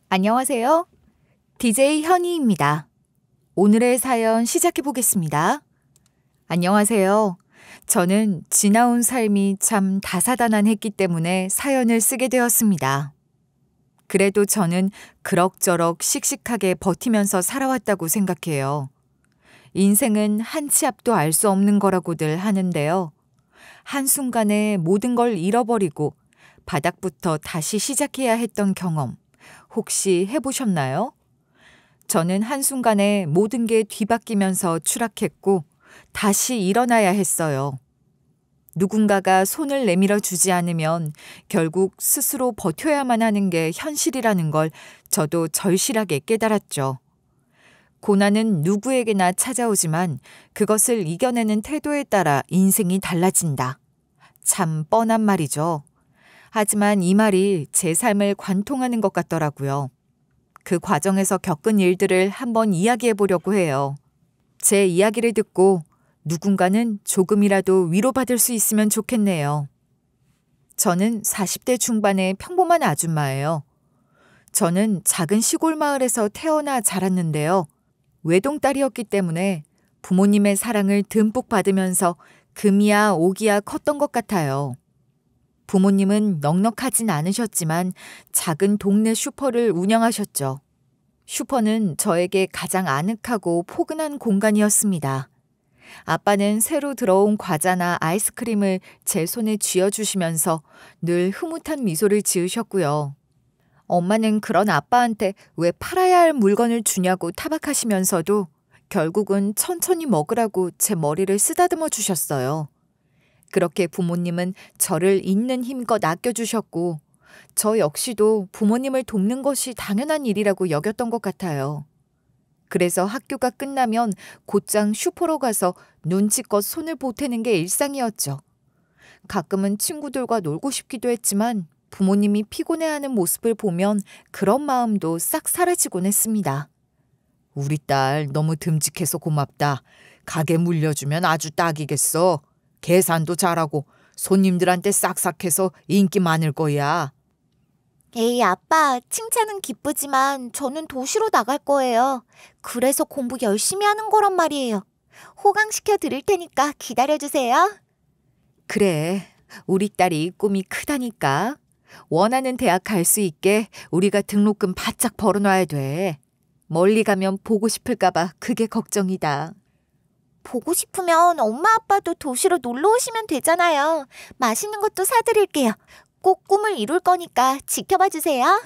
안녕하세요. DJ 현이입니다. 오늘의 사연 시작해 보겠습니다. 안녕하세요. 저는 지나온 삶이 참 다사다난했기 때문에 사연을 쓰게 되었습니다. 그래도 저는 그럭저럭 씩씩하게 버티면서 살아왔다고 생각해요. 인생은 한 치 앞도 알 수 없는 거라고들 하는데요. 한순간에 모든 걸 잃어버리고 바닥부터 다시 시작해야 했던 경험 혹시 해보셨나요? 저는 한순간에 모든 게 뒤바뀌면서 추락했고 다시 일어나야 했어요. 누군가가 손을 내밀어 주지 않으면 결국 스스로 버텨야만 하는 게 현실이라는 걸 저도 절실하게 깨달았죠. 고난은 누구에게나 찾아오지만 그것을 이겨내는 태도에 따라 인생이 달라진다. 참 뻔한 말이죠. 하지만 이 말이 제 삶을 관통하는 것 같더라고요. 그 과정에서 겪은 일들을 한번 이야기해 보려고 해요. 제 이야기를 듣고 누군가는 조금이라도 위로받을 수 있으면 좋겠네요. 저는 40대 중반의 평범한 아줌마예요. 저는 작은 시골 마을에서 태어나 자랐는데요. 외동딸이었기 때문에 부모님의 사랑을 듬뿍 받으면서 금이야 오기야 컸던 것 같아요. 부모님은 넉넉하진 않으셨지만 작은 동네 슈퍼를 운영하셨죠. 슈퍼는 저에게 가장 아늑하고 포근한 공간이었습니다. 아빠는 새로 들어온 과자나 아이스크림을 제 손에 쥐어주시면서 늘 흐뭇한 미소를 지으셨고요. 엄마는 그런 아빠한테 왜 팔아야 할 물건을 주냐고 타박하시면서도 결국은 천천히 먹으라고 제 머리를 쓰다듬어 주셨어요. 그렇게 부모님은 저를 있는 힘껏 아껴주셨고 저 역시도 부모님을 돕는 것이 당연한 일이라고 여겼던 것 같아요. 그래서 학교가 끝나면 곧장 슈퍼로 가서 눈치껏 손을 보태는 게 일상이었죠. 가끔은 친구들과 놀고 싶기도 했지만 부모님이 피곤해하는 모습을 보면 그런 마음도 싹 사라지곤 했습니다. 우리 딸 너무 듬직해서 고맙다. 가게 물려주면 아주 딱이겠어. 계산도 잘하고 손님들한테 싹싹해서 인기 많을 거야. 에이, 아빠, 칭찬은 기쁘지만 저는 도시로 나갈 거예요. 그래서 공부 열심히 하는 거란 말이에요. 호강시켜 드릴 테니까 기다려주세요. 그래, 우리 딸이 꿈이 크다니까. 원하는 대학 갈 수 있게 우리가 등록금 바짝 벌어놔야 돼. 멀리 가면 보고 싶을까봐 그게 걱정이다. 보고 싶으면 엄마 아빠도 도시로 놀러 오시면 되잖아요. 맛있는 것도 사드릴게요. 꼭 꿈을 이룰 거니까 지켜봐 주세요.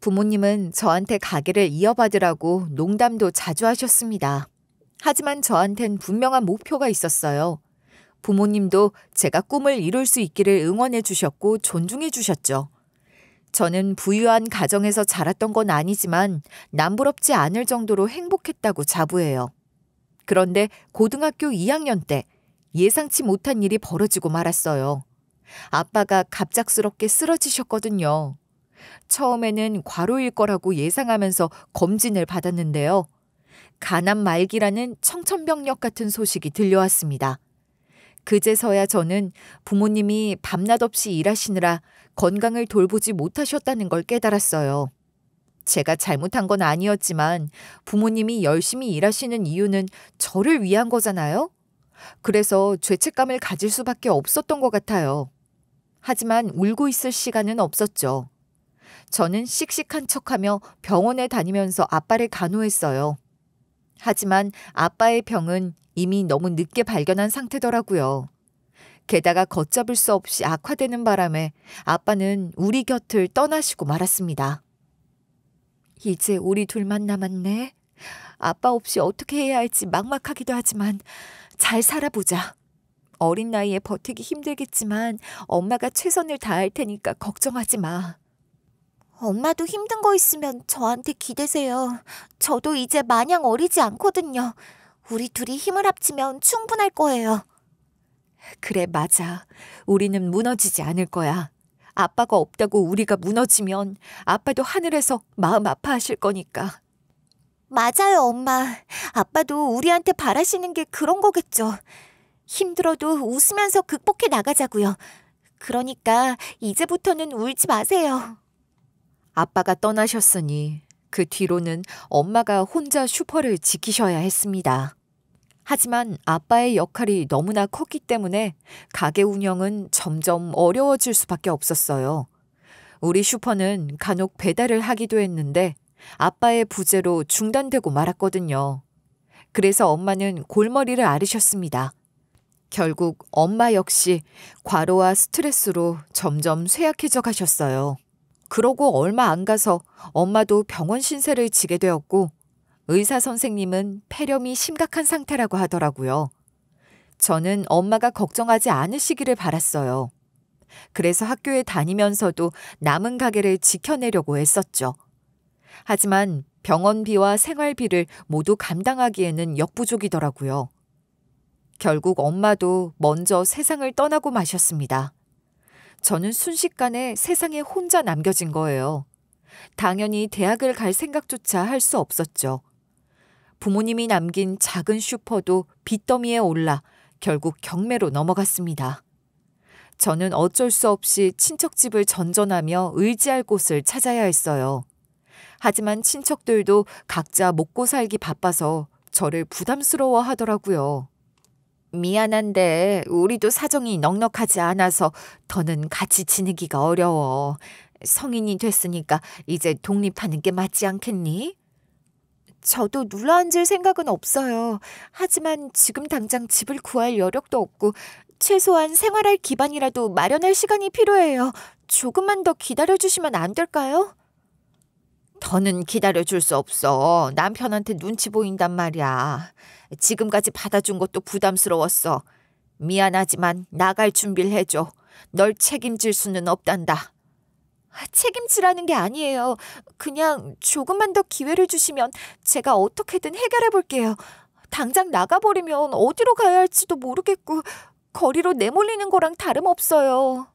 부모님은 저한테 가게를 이어받으라고 농담도 자주 하셨습니다. 하지만 저한텐 분명한 목표가 있었어요. 부모님도 제가 꿈을 이룰 수 있기를 응원해 주셨고 존중해 주셨죠. 저는 부유한 가정에서 자랐던 건 아니지만 남부럽지 않을 정도로 행복했다고 자부해요. 그런데 고등학교 2학년 때 예상치 못한 일이 벌어지고 말았어요. 아빠가 갑작스럽게 쓰러지셨거든요. 처음에는 과로일 거라고 예상하면서 검진을 받았는데요. 간암 말기라는 청천벽력 같은 소식이 들려왔습니다. 그제서야 저는 부모님이 밤낮 없이 일하시느라 건강을 돌보지 못하셨다는 걸 깨달았어요. 제가 잘못한 건 아니었지만 부모님이 열심히 일하시는 이유는 저를 위한 거잖아요. 그래서 죄책감을 가질 수밖에 없었던 것 같아요. 하지만 울고 있을 시간은 없었죠. 저는 씩씩한 척하며 병원에 다니면서 아빠를 간호했어요. 하지만 아빠의 병은 이미 너무 늦게 발견한 상태더라고요. 게다가 걷잡을 수 없이 악화되는 바람에 아빠는 우리 곁을 떠나시고 말았습니다. 이제 우리 둘만 남았네. 아빠 없이 어떻게 해야 할지 막막하기도 하지만 잘 살아보자. 어린 나이에 버티기 힘들겠지만 엄마가 최선을 다할 테니까 걱정하지 마. 엄마도 힘든 거 있으면 저한테 기대세요. 저도 이제 마냥 어리지 않거든요. 우리 둘이 힘을 합치면 충분할 거예요. 그래, 맞아. 우리는 무너지지 않을 거야. 아빠가 없다고 우리가 무너지면 아빠도 하늘에서 마음 아파하실 거니까. 맞아요, 엄마. 아빠도 우리한테 바라시는 게 그런 거겠죠. 힘들어도 웃으면서 극복해 나가자고요. 그러니까 이제부터는 울지 마세요. 아빠가 떠나셨으니 그 뒤로는 엄마가 혼자 슈퍼를 지키셔야 했습니다. 하지만 아빠의 역할이 너무나 컸기 때문에 가게 운영은 점점 어려워질 수밖에 없었어요. 우리 슈퍼는 간혹 배달을 하기도 했는데 아빠의 부재로 중단되고 말았거든요. 그래서 엄마는 골머리를 앓으셨습니다. 결국 엄마 역시 과로와 스트레스로 점점 쇠약해져 가셨어요. 그러고 얼마 안 가서 엄마도 병원 신세를 지게 되었고 의사 선생님은 폐렴이 심각한 상태라고 하더라고요. 저는 엄마가 걱정하지 않으시기를 바랐어요. 그래서 학교에 다니면서도 남은 가게를 지켜내려고 했었죠. 하지만 병원비와 생활비를 모두 감당하기에는 역부족이더라고요. 결국 엄마도 먼저 세상을 떠나고 마셨습니다. 저는 순식간에 세상에 혼자 남겨진 거예요. 당연히 대학을 갈 생각조차 할 수 없었죠. 부모님이 남긴 작은 슈퍼도 빚더미에 올라 결국 경매로 넘어갔습니다. 저는 어쩔 수 없이 친척집을 전전하며 의지할 곳을 찾아야 했어요. 하지만 친척들도 각자 먹고 살기 바빠서 저를 부담스러워 하더라고요. 미안한데 우리도 사정이 넉넉하지 않아서 더는 같이 지내기가 어려워. 성인이 됐으니까 이제 독립하는 게 맞지 않겠니? 저도 눌러앉을 생각은 없어요. 하지만 지금 당장 집을 구할 여력도 없고 최소한 생활할 기반이라도 마련할 시간이 필요해요. 조금만 더 기다려주시면 안 될까요? 더는 기다려줄 수 없어. 남편한테 눈치 보인단 말이야. 지금까지 받아준 것도 부담스러웠어. 미안하지만 나갈 준비를 해줘. 널 책임질 수는 없단다. 책임지라는 게 아니에요. 그냥 조금만 더 기회를 주시면 제가 어떻게든 해결해 볼게요. 당장 나가버리면 어디로 가야 할지도 모르겠고 거리로 내몰리는 거랑 다름없어요.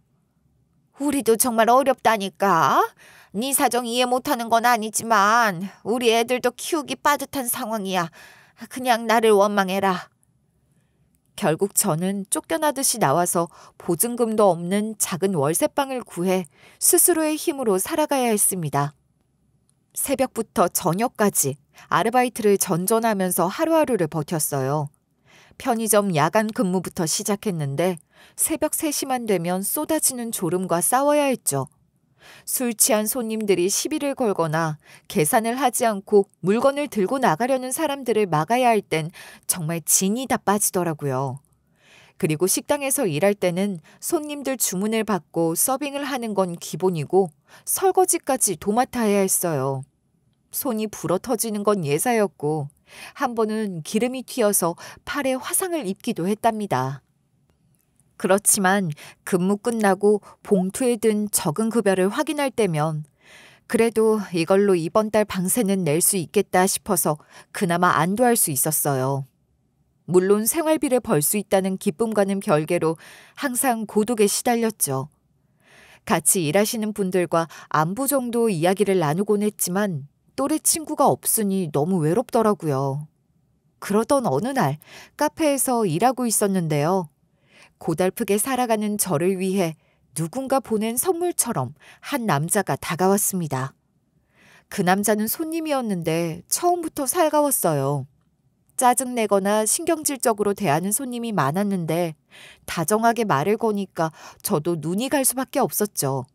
우리도 정말 어렵다니까. 네 사정 이해 못하는 건 아니지만 우리 애들도 키우기 빠듯한 상황이야. 그냥 나를 원망해라. 결국 저는 쫓겨나듯이 나와서 보증금도 없는 작은 월세방을 구해 스스로의 힘으로 살아가야 했습니다. 새벽부터 저녁까지 아르바이트를 전전하면서 하루하루를 버텼어요. 편의점 야간 근무부터 시작했는데 새벽 3시만 되면 쏟아지는 졸음과 싸워야 했죠. 술 취한 손님들이 시비를 걸거나 계산을 하지 않고 물건을 들고 나가려는 사람들을 막아야 할 땐 정말 진이 다 빠지더라고요. 그리고 식당에서 일할 때는 손님들 주문을 받고 서빙을 하는 건 기본이고 설거지까지 도맡아야 했어요. 손이 불어 터지는 건 예사였고 한 번은 기름이 튀어서 팔에 화상을 입기도 했답니다. 그렇지만 근무 끝나고 봉투에 든 적은 급여를 확인할 때면 그래도 이걸로 이번 달 방세는 낼 수 있겠다 싶어서 그나마 안도할 수 있었어요. 물론 생활비를 벌 수 있다는 기쁨과는 별개로 항상 고독에 시달렸죠. 같이 일하시는 분들과 안부 정도 이야기를 나누곤 했지만 또래 친구가 없으니 너무 외롭더라고요. 그러던 어느 날 카페에서 일하고 있었는데요. 고달프게 살아가는 저를 위해 누군가 보낸 선물처럼 한 남자가 다가왔습니다. 그 남자는 손님이었는데 처음부터 살가웠어요. 짜증내거나 신경질적으로 대하는 손님이 많았는데 다정하게 말을 거니까 저도 눈이 갈 수밖에 없었죠.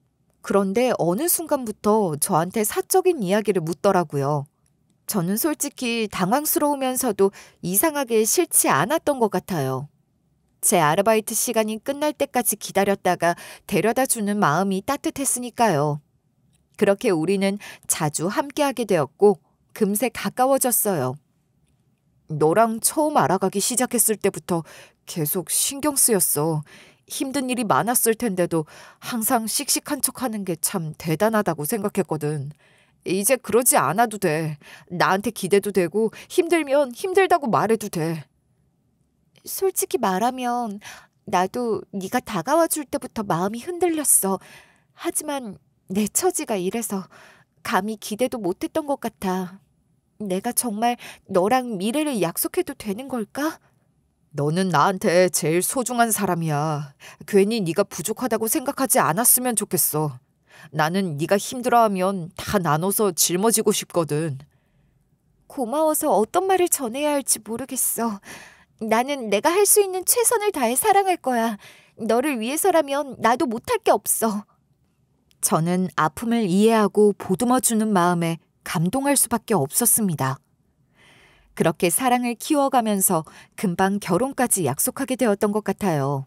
그런데 어느 순간부터 저한테 사적인 이야기를 묻더라고요. 저는 솔직히 당황스러우면서도 이상하게 싫지 않았던 것 같아요. 제 아르바이트 시간이 끝날 때까지 기다렸다가 데려다주는 마음이 따뜻했으니까요. 그렇게 우리는 자주 함께하게 되었고 금세 가까워졌어요. 너랑 처음 알아가기 시작했을 때부터 계속 신경 쓰였어. 힘든 일이 많았을 텐데도 항상 씩씩한 척하는 게 참 대단하다고 생각했거든. 이제 그러지 않아도 돼. 나한테 기대도 되고 힘들면 힘들다고 말해도 돼. 솔직히 말하면 나도 네가 다가와 줄 때부터 마음이 흔들렸어. 하지만 내 처지가 이래서 감히 기대도 못했던 것 같아. 내가 정말 너랑 미래를 약속해도 되는 걸까? 너는 나한테 제일 소중한 사람이야. 괜히 네가 부족하다고 생각하지 않았으면 좋겠어. 나는 네가 힘들어하면 다 나눠서 짊어지고 싶거든. 고마워서 어떤 말을 전해야 할지 모르겠어. 나는 내가 할 수 있는 최선을 다해 사랑할 거야. 너를 위해서라면 나도 못할 게 없어. 저는 아픔을 이해하고 보듬어주는 마음에 감동할 수밖에 없었습니다. 그렇게 사랑을 키워가면서 금방 결혼까지 약속하게 되었던 것 같아요.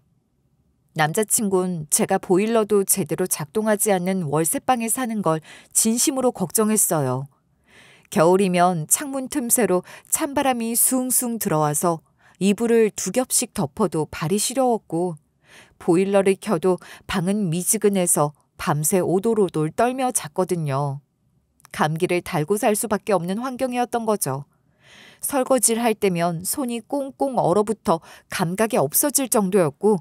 남자친구는 제가 보일러도 제대로 작동하지 않는 월세방에 사는 걸 진심으로 걱정했어요. 겨울이면 창문 틈새로 찬바람이 숭숭 들어와서 이불을 2겹씩 덮어도 발이 시려웠고 보일러를 켜도 방은 미지근해서 밤새 오돌오돌 떨며 잤거든요. 감기를 달고 살 수밖에 없는 환경이었던 거죠. 설거지를 할 때면 손이 꽁꽁 얼어붙어 감각이 없어질 정도였고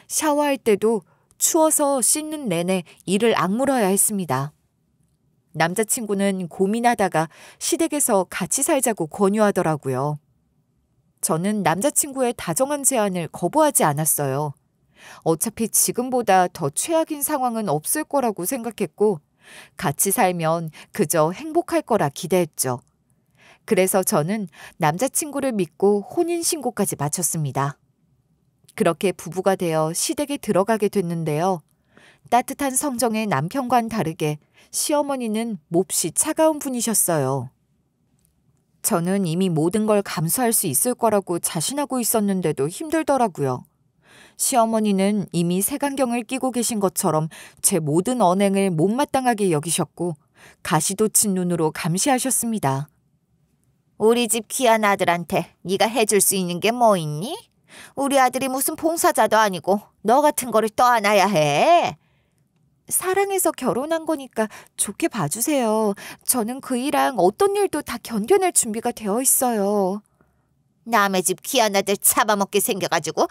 샤워할 때도 추워서 씻는 내내 이를 악물어야 했습니다. 남자친구는 고민하다가 시댁에서 같이 살자고 권유하더라고요. 저는 남자친구의 다정한 제안을 거부하지 않았어요. 어차피 지금보다 더 최악인 상황은 없을 거라고 생각했고 같이 살면 그저 행복할 거라 기대했죠. 그래서 저는 남자친구를 믿고 혼인신고까지 마쳤습니다. 그렇게 부부가 되어 시댁에 들어가게 됐는데요. 따뜻한 성정의 남편과는 다르게 시어머니는 몹시 차가운 분이셨어요. 저는 이미 모든 걸 감수할 수 있을 거라고 자신하고 있었는데도 힘들더라고요. 시어머니는 이미 색안경을 끼고 계신 것처럼 제 모든 언행을 못마땅하게 여기셨고 가시도 친 눈으로 감시하셨습니다. 우리 집 귀한 아들한테 네가 해줄 수 있는 게 뭐 있니? 우리 아들이 무슨 봉사자도 아니고 너 같은 거를 떠안아야 해. 사랑해서 결혼한 거니까 좋게 봐주세요. 저는 그 일랑 어떤 일도 다 견뎌낼 준비가 되어 있어요. 남의 집 귀한 아들 잡아먹게 생겨가지고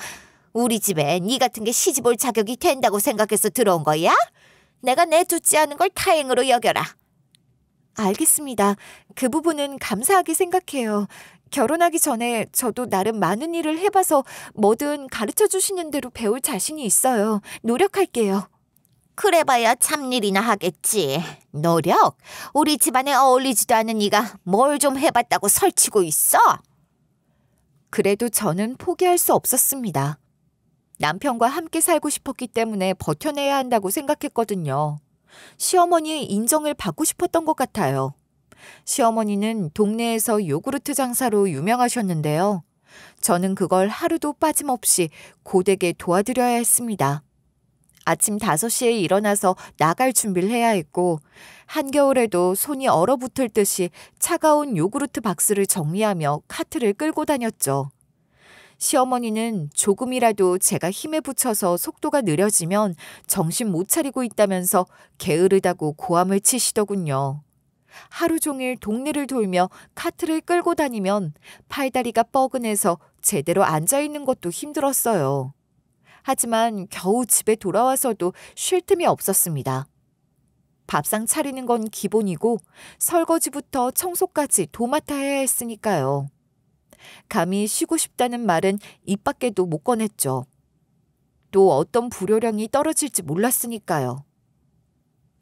우리 집에 네 같은 게 시집 올 자격이 된다고 생각해서 들어온 거야? 내가 내쫓지 않은 걸 다행으로 여겨라. 알겠습니다. 그 부분은 감사하게 생각해요. 결혼하기 전에 저도 나름 많은 일을 해봐서 뭐든 가르쳐 주시는 대로 배울 자신이 있어요. 노력할게요. 그래봐야 참일이나 하겠지. 노력? 우리 집안에 어울리지도 않은 네가 뭘 좀 해봤다고 설치고 있어? 그래도 저는 포기할 수 없었습니다. 남편과 함께 살고 싶었기 때문에 버텨내야 한다고 생각했거든요. 시어머니의 인정을 받고 싶었던 것 같아요. 시어머니는 동네에서 요구르트 장사로 유명하셨는데요. 저는 그걸 하루도 빠짐없이 고되게 도와드려야 했습니다. 아침 5시에 일어나서 나갈 준비를 해야 했고 한겨울에도 손이 얼어붙을 듯이 차가운 요구르트 박스를 정리하며 카트를 끌고 다녔죠. 시어머니는 조금이라도 제가 힘에 부쳐서 속도가 느려지면 정신 못 차리고 있다면서 게으르다고 고함을 치시더군요. 하루 종일 동네를 돌며 카트를 끌고 다니면 팔다리가 뻐근해서 제대로 앉아있는 것도 힘들었어요. 하지만 겨우 집에 돌아와서도 쉴 틈이 없었습니다. 밥상 차리는 건 기본이고 설거지부터 청소까지 도맡아 해야 했으니까요. 감히 쉬고 싶다는 말은 입 밖에도 못 꺼냈죠. 또 어떤 불효령이 떨어질지 몰랐으니까요.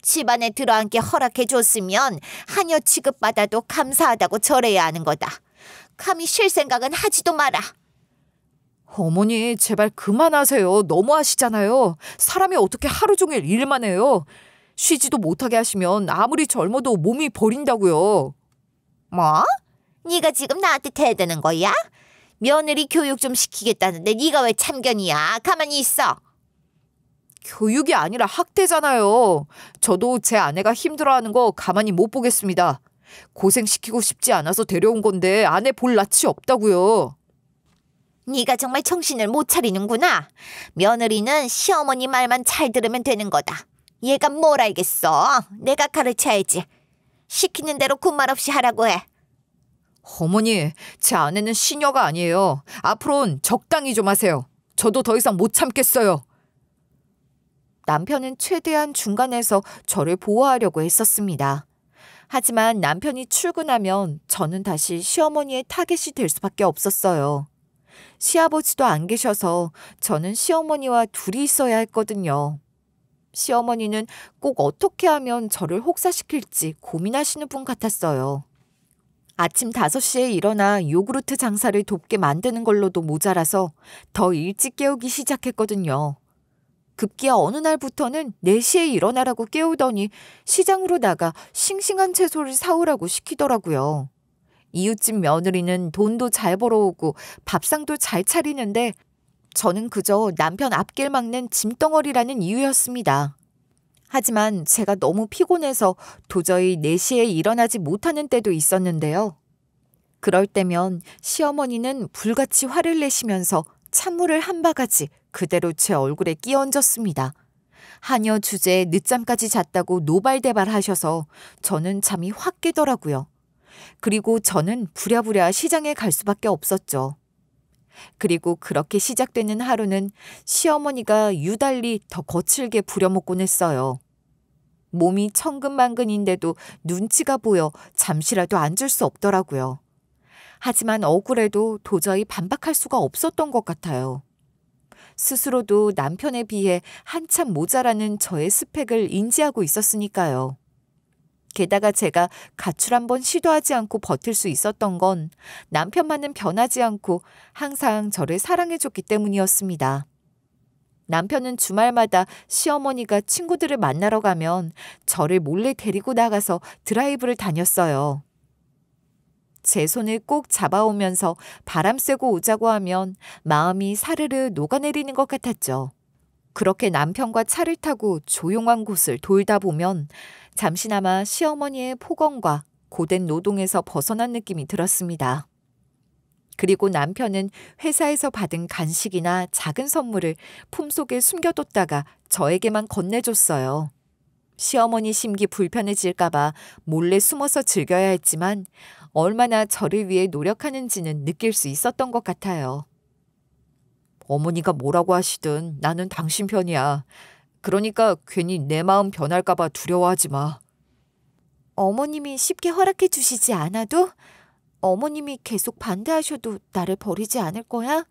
집안에 들어앉게 허락해줬으면 하녀 취급받아도 감사하다고 절해야 하는 거다. 감히 쉴 생각은 하지도 마라. 어머니, 제발 그만하세요. 너무하시잖아요. 사람이 어떻게 하루 종일 일만 해요. 쉬지도 못하게 하시면 아무리 젊어도 몸이 버린다고요. 뭐? 네가 지금 나한테 대드는 거야? 며느리 교육 좀 시키겠다는데 네가 왜 참견이야? 가만히 있어. 교육이 아니라 학대잖아요. 저도 제 아내가 힘들어하는 거 가만히 못 보겠습니다. 고생시키고 싶지 않아서 데려온 건데 아내 볼 낯이 없다고요. 네가 정말 정신을 못 차리는구나. 며느리는 시어머니 말만 잘 들으면 되는 거다. 얘가 뭘 알겠어. 내가 가르쳐야지. 시키는 대로 군말 없이 하라고 해. 어머니, 제 아내는 시녀가 아니에요. 앞으로는 적당히 좀 하세요. 저도 더 이상 못 참겠어요. 남편은 최대한 중간에서 저를 보호하려고 했었습니다. 하지만 남편이 출근하면 저는 다시 시어머니의 타겟이 될 수밖에 없었어요. 시아버지도 안 계셔서 저는 시어머니와 둘이 있어야 했거든요. 시어머니는 꼭 어떻게 하면 저를 혹사시킬지 고민하시는 분 같았어요. 아침 5시에 일어나 요구르트 장사를 돕게 만드는 걸로도 모자라서 더 일찍 깨우기 시작했거든요. 급기야 어느 날부터는 4시에 일어나라고 깨우더니 시장으로 나가 싱싱한 채소를 사오라고 시키더라고요. 이웃집 며느리는 돈도 잘 벌어오고 밥상도 잘 차리는데 저는 그저 남편 앞길 막는 짐덩어리라는 이유였습니다. 하지만 제가 너무 피곤해서 도저히 4시에 일어나지 못하는 때도 있었는데요. 그럴 때면 시어머니는 불같이 화를 내시면서 찬물을 한 바가지 그대로 제 얼굴에 끼얹었습니다. 하녀 주제에 늦잠까지 잤다고 노발대발하셔서 저는 잠이 확 깨더라고요. 그리고 저는 부랴부랴 시장에 갈 수밖에 없었죠. 그리고 그렇게 시작되는 하루는 시어머니가 유달리 더 거칠게 부려먹곤 했어요. 몸이 천근만근인데도 눈치가 보여 잠시라도 앉을 수 없더라고요. 하지만 억울해도 도저히 반박할 수가 없었던 것 같아요. 스스로도 남편에 비해 한참 모자라는 저의 스펙을 인지하고 있었으니까요. 게다가 제가 가출 한번 시도하지 않고 버틸 수 있었던 건 남편만은 변하지 않고 항상 저를 사랑해줬기 때문이었습니다. 남편은 주말마다 시어머니가 친구들을 만나러 가면 저를 몰래 데리고 나가서 드라이브를 다녔어요. 제 손을 꼭 잡아오면서 바람 쐬고 오자고 하면 마음이 사르르 녹아내리는 것 같았죠. 그렇게 남편과 차를 타고 조용한 곳을 돌다 보면 잠시나마 시어머니의 폭언과 고된 노동에서 벗어난 느낌이 들었습니다. 그리고 남편은 회사에서 받은 간식이나 작은 선물을 품속에 숨겨뒀다가 저에게만 건네줬어요. 시어머니 심기 불편해질까봐 몰래 숨어서 즐겨야 했지만 얼마나 저를 위해 노력하는지는 느낄 수 있었던 것 같아요. 어머니가 뭐라고 하시든 나는 당신 편이야. 그러니까 괜히 내 마음 변할까봐 두려워하지 마. 어머님이 쉽게 허락해 주시지 않아도? 어머님이 계속 반대하셔도 나를 버리지 않을 거야?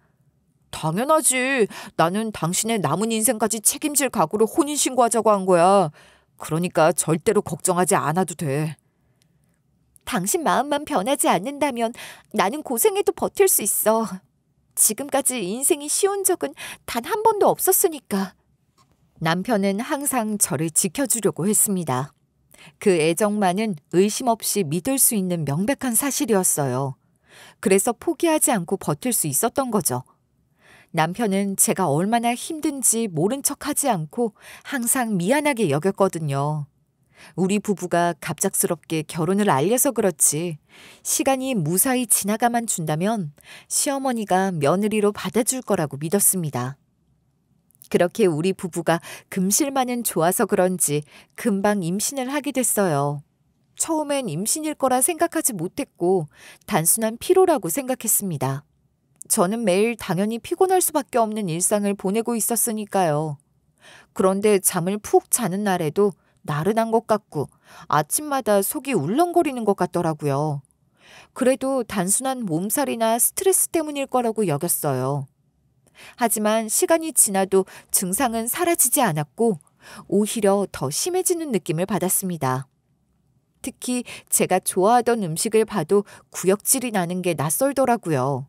당연하지. 나는 당신의 남은 인생까지 책임질 각오로 혼인신고하자고 한 거야. 그러니까 절대로 걱정하지 않아도 돼. 당신 마음만 변하지 않는다면 나는 고생해도 버틸 수 있어. 지금까지 인생이 쉬운 적은 단 한 번도 없었으니까. 남편은 항상 저를 지켜주려고 했습니다. 그 애정만은 의심 없이 믿을 수 있는 명백한 사실이었어요. 그래서 포기하지 않고 버틸 수 있었던 거죠. 남편은 제가 얼마나 힘든지 모른 척하지 않고 항상 미안하게 여겼거든요. 우리 부부가 갑작스럽게 결혼을 알려서 그렇지 시간이 무사히 지나가만 준다면 시어머니가 며느리로 받아줄 거라고 믿었습니다. 그렇게 우리 부부가 금실만은 좋아서 그런지 금방 임신을 하게 됐어요. 처음엔 임신일 거라 생각하지 못했고 단순한 피로라고 생각했습니다. 저는 매일 당연히 피곤할 수밖에 없는 일상을 보내고 있었으니까요. 그런데 잠을 푹 자는 날에도 나른한 것 같고 아침마다 속이 울렁거리는 것 같더라고요. 그래도 단순한 몸살이나 스트레스 때문일 거라고 여겼어요. 하지만 시간이 지나도 증상은 사라지지 않았고 오히려 더 심해지는 느낌을 받았습니다. 특히 제가 좋아하던 음식을 봐도 구역질이 나는 게 낯설더라고요.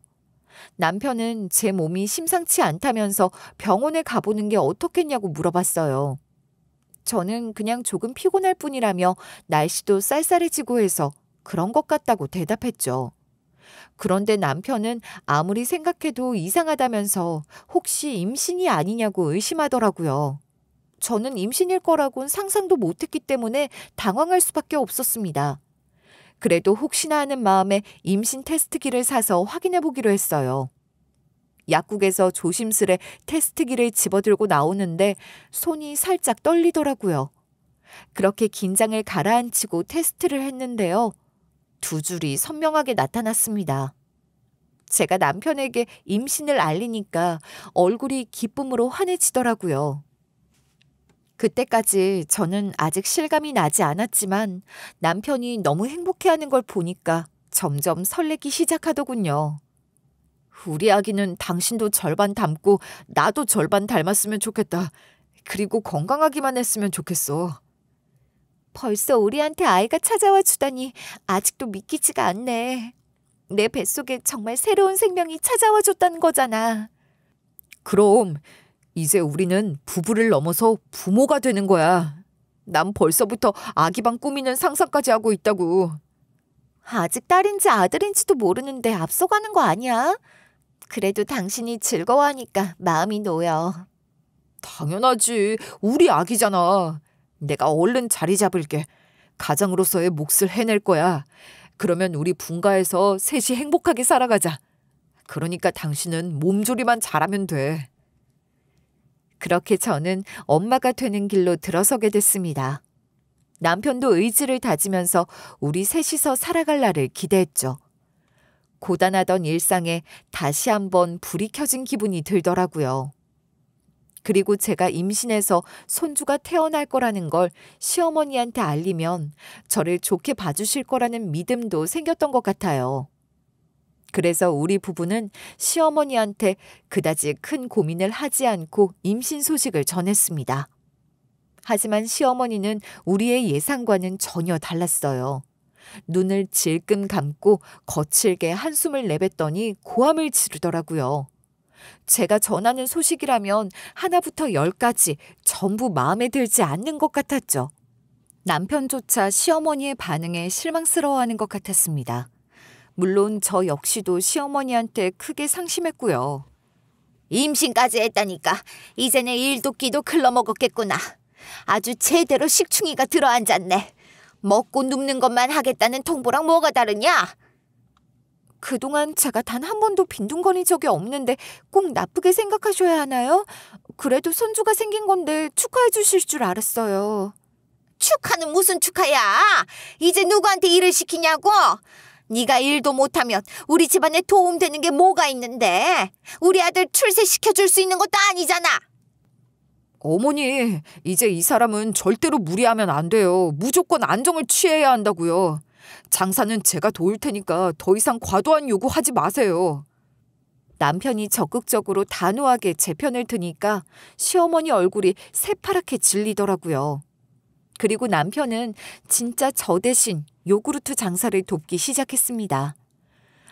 남편은 제 몸이 심상치 않다면서 병원에 가보는 게 어떻겠냐고 물어봤어요. 저는 그냥 조금 피곤할 뿐이라며 날씨도 쌀쌀해지고 해서 그런 것 같다고 대답했죠. 그런데 남편은 아무리 생각해도 이상하다면서 혹시 임신이 아니냐고 의심하더라고요. 저는 임신일 거라고는 상상도 못했기 때문에 당황할 수밖에 없었습니다. 그래도 혹시나 하는 마음에 임신 테스트기를 사서 확인해 보기로 했어요. 약국에서 조심스레 테스트기를 집어들고 나오는데 손이 살짝 떨리더라고요. 그렇게 긴장을 가라앉히고 테스트를 했는데요. 2줄이 선명하게 나타났습니다. 제가 남편에게 임신을 알리니까 얼굴이 기쁨으로 환해지더라고요. 그때까지 저는 아직 실감이 나지 않았지만 남편이 너무 행복해하는 걸 보니까 점점 설레기 시작하더군요. 우리 아기는 당신도 절반 닮고 나도 절반 닮았으면 좋겠다. 그리고 건강하기만 했으면 좋겠어. 벌써 우리한테 아이가 찾아와 주다니 아직도 믿기지가 않네. 내 뱃속에 정말 새로운 생명이 찾아와 줬다는 거잖아. 그럼 이제 우리는 부부를 넘어서 부모가 되는 거야. 난 벌써부터 아기방 꾸미는 상상까지 하고 있다고. 아직 딸인지 아들인지도 모르는데 앞서가는 거 아니야? 그래도 당신이 즐거워하니까 마음이 놓여. 당연하지. 우리 아기잖아. 내가 얼른 자리 잡을게. 가장으로서의 몫을 해낼 거야. 그러면 우리 분가에서 셋이 행복하게 살아가자. 그러니까 당신은 몸조리만 잘하면 돼. 그렇게 저는 엄마가 되는 길로 들어서게 됐습니다. 남편도 의지를 다지면서 우리 셋이서 살아갈 날을 기대했죠. 고단하던 일상에 다시 한번 불이 켜진 기분이 들더라고요. 그리고 제가 임신해서 손주가 태어날 거라는 걸 시어머니한테 알리면 저를 좋게 봐주실 거라는 믿음도 생겼던 것 같아요. 그래서 우리 부부는 시어머니한테 그다지 큰 고민을 하지 않고 임신 소식을 전했습니다. 하지만 시어머니는 우리의 예상과는 전혀 달랐어요. 눈을 질끔 감고 거칠게 한숨을 내뱉더니 고함을 지르더라고요. 제가 전하는 소식이라면 하나부터 10까지 전부 마음에 들지 않는 것 같았죠. 남편조차 시어머니의 반응에 실망스러워하는 것 같았습니다. 물론 저 역시도 시어머니한테 크게 상심했고요. 임신까지 했다니까 이제는 일도 끼도 글러먹었겠구나. 아주 제대로 식충이가 들어앉았네. 먹고 눕는 것만 하겠다는 통보랑 뭐가 다르냐? 그동안 제가 단 한 번도 빈둥거린 적이 없는데 꼭 나쁘게 생각하셔야 하나요? 그래도 손주가 생긴 건데 축하해 주실 줄 알았어요. 축하는 무슨 축하야? 이제 누구한테 일을 시키냐고? 네가 일도 못하면 우리 집안에 도움되는 게 뭐가 있는데? 우리 아들 출세시켜 줄 수 있는 것도 아니잖아. 어머니, 이제 이 사람은 절대로 무리하면 안 돼요. 무조건 안정을 취해야 한다고요. 장사는 제가 도울 테니까 더 이상 과도한 요구하지 마세요. 남편이 적극적으로 단호하게 제 편을 드니까 시어머니 얼굴이 새파랗게 질리더라고요. 그리고 남편은 진짜 저 대신 요구르트 장사를 돕기 시작했습니다.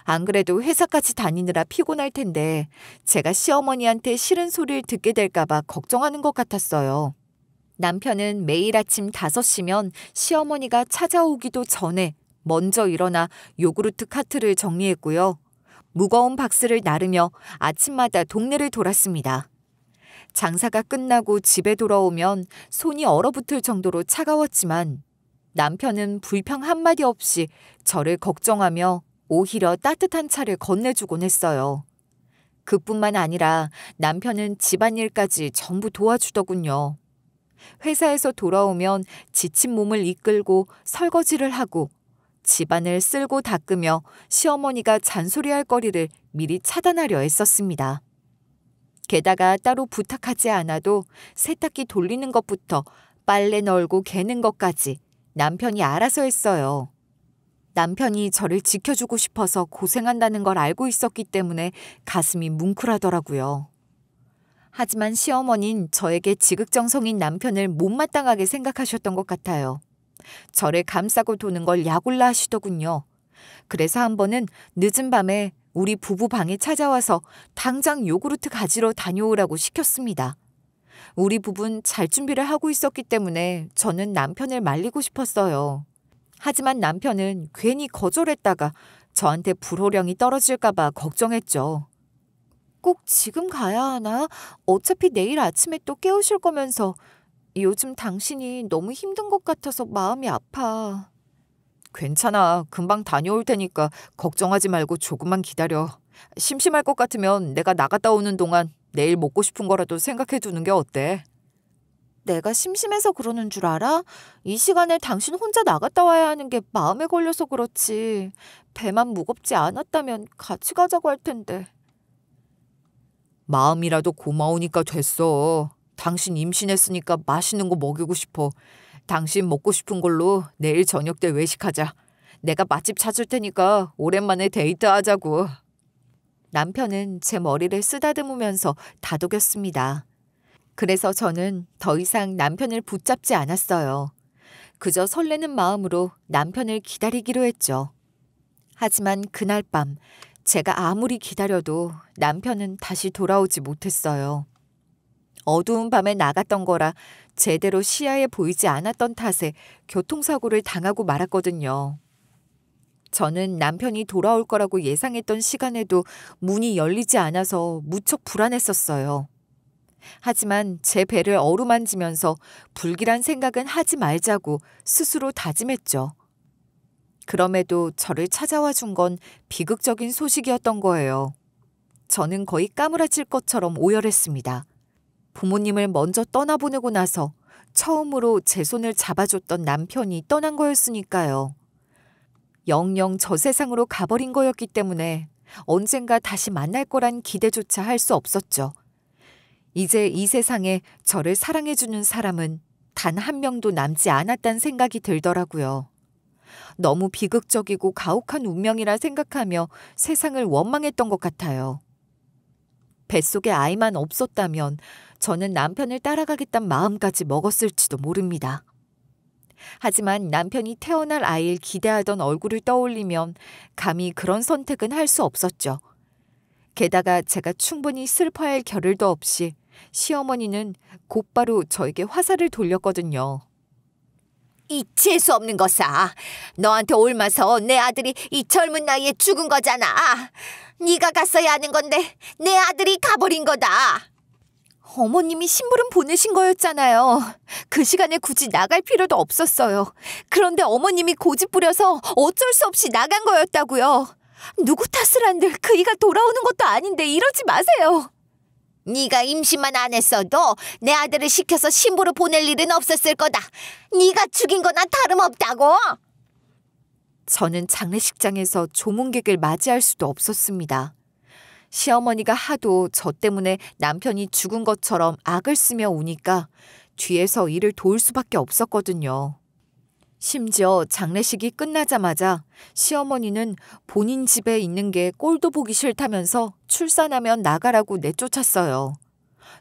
안 그래도 회사까지 다니느라 피곤할 텐데 제가 시어머니한테 싫은 소리를 듣게 될까 봐 걱정하는 것 같았어요. 남편은 매일 아침 5시면 시어머니가 찾아오기도 전에 먼저 일어나 요구르트 카트를 정리했고요. 무거운 박스를 나르며 아침마다 동네를 돌았습니다. 장사가 끝나고 집에 돌아오면 손이 얼어붙을 정도로 차가웠지만 남편은 불평 한마디 없이 저를 걱정하며 오히려 따뜻한 차를 건네주곤 했어요. 그뿐만 아니라 남편은 집안일까지 전부 도와주더군요. 회사에서 돌아오면 지친 몸을 이끌고 설거지를 하고 집안을 쓸고 닦으며 시어머니가 잔소리할 거리를 미리 차단하려 애썼습니다. 게다가 따로 부탁하지 않아도 세탁기 돌리는 것부터 빨래 널고 개는 것까지 남편이 알아서 했어요. 남편이 저를 지켜주고 싶어서 고생한다는 걸 알고 있었기 때문에 가슴이 뭉클하더라고요. 하지만 시어머니는 저에게 지극정성인 남편을 못마땅하게 생각하셨던 것 같아요. 저를 감싸고 도는 걸 약올라 하시더군요. 그래서 한 번은 늦은 밤에 우리 부부 방에 찾아와서 당장 요구르트 가지러 다녀오라고 시켰습니다. 우리 부부는 잘 준비를 하고 있었기 때문에 저는 남편을 말리고 싶었어요. 하지만 남편은 괜히 거절했다가 저한테 불호령이 떨어질까 봐 걱정했죠. 꼭 지금 가야 하나? 어차피 내일 아침에 또 깨우실 거면서 요즘 당신이 너무 힘든 것 같아서 마음이 아파. 괜찮아. 금방 다녀올 테니까 걱정하지 말고 조금만 기다려. 심심할 것 같으면 내가 나갔다 오는 동안 내일 먹고 싶은 거라도 생각해 두는 게 어때? 내가 심심해서 그러는 줄 알아? 이 시간에 당신 혼자 나갔다 와야 하는 게 마음에 걸려서 그렇지. 배만 무겁지 않았다면 같이 가자고 할 텐데. 마음이라도 고마우니까 됐어. 당신 임신했으니까 맛있는 거 먹이고 싶어. 당신 먹고 싶은 걸로 내일 저녁 때 외식하자. 내가 맛집 찾을 테니까 오랜만에 데이트하자고. 남편은 제 머리를 쓰다듬으면서 다독였습니다. 그래서 저는 더 이상 남편을 붙잡지 않았어요. 그저 설레는 마음으로 남편을 기다리기로 했죠. 하지만 그날 밤 제가 아무리 기다려도 남편은 다시 돌아오지 못했어요. 어두운 밤에 나갔던 거라 제대로 시야에 보이지 않았던 탓에 교통사고를 당하고 말았거든요. 저는 남편이 돌아올 거라고 예상했던 시간에도 문이 열리지 않아서 무척 불안했었어요. 하지만 제 배를 어루만지면서 불길한 생각은 하지 말자고 스스로 다짐했죠. 그럼에도 저를 찾아와 준 건 비극적인 소식이었던 거예요. 저는 거의 까무라칠 것처럼 오열했습니다. 부모님을 먼저 떠나보내고 나서 처음으로 제 손을 잡아줬던 남편이 떠난 거였으니까요. 영영 저 세상으로 가버린 거였기 때문에 언젠가 다시 만날 거란 기대조차 할 수 없었죠. 이제 이 세상에 저를 사랑해주는 사람은 단 한 명도 남지 않았다는 생각이 들더라고요. 너무 비극적이고 가혹한 운명이라 생각하며 세상을 원망했던 것 같아요. 뱃속에 아이만 없었다면 저는 남편을 따라가겠다는 마음까지 먹었을지도 모릅니다. 하지만 남편이 태어날 아이를 기대하던 얼굴을 떠올리면 감히 그런 선택은 할 수 없었죠. 게다가 제가 충분히 슬퍼할 겨를도 없이 시어머니는 곧바로 저에게 화살을 돌렸거든요. 이 재수 없는 것아. 너한테 옮아서 내 아들이 이 젊은 나이에 죽은 거잖아. 네가 갔어야 하는 건데 내 아들이 가버린 거다. 어머님이 심부름 보내신 거였잖아요. 그 시간에 굳이 나갈 필요도 없었어요. 그런데 어머님이 고집 부려서 어쩔 수 없이 나간 거였다고요. 누구 탓을 한들 그이가 돌아오는 것도 아닌데 이러지 마세요. 네가 임신만 안 했어도 내 아들을 시켜서 신부로 보낼 일은 없었을 거다. 네가 죽인 거나 다름없다고. 저는 장례식장에서 조문객을 맞이할 수도 없었습니다. 시어머니가 하도 저 때문에 남편이 죽은 것처럼 악을 쓰며 우니까 뒤에서 이를 도울 수밖에 없었거든요. 심지어 장례식이 끝나자마자 시어머니는 본인 집에 있는 게 꼴도 보기 싫다면서 출산하면 나가라고 내쫓았어요.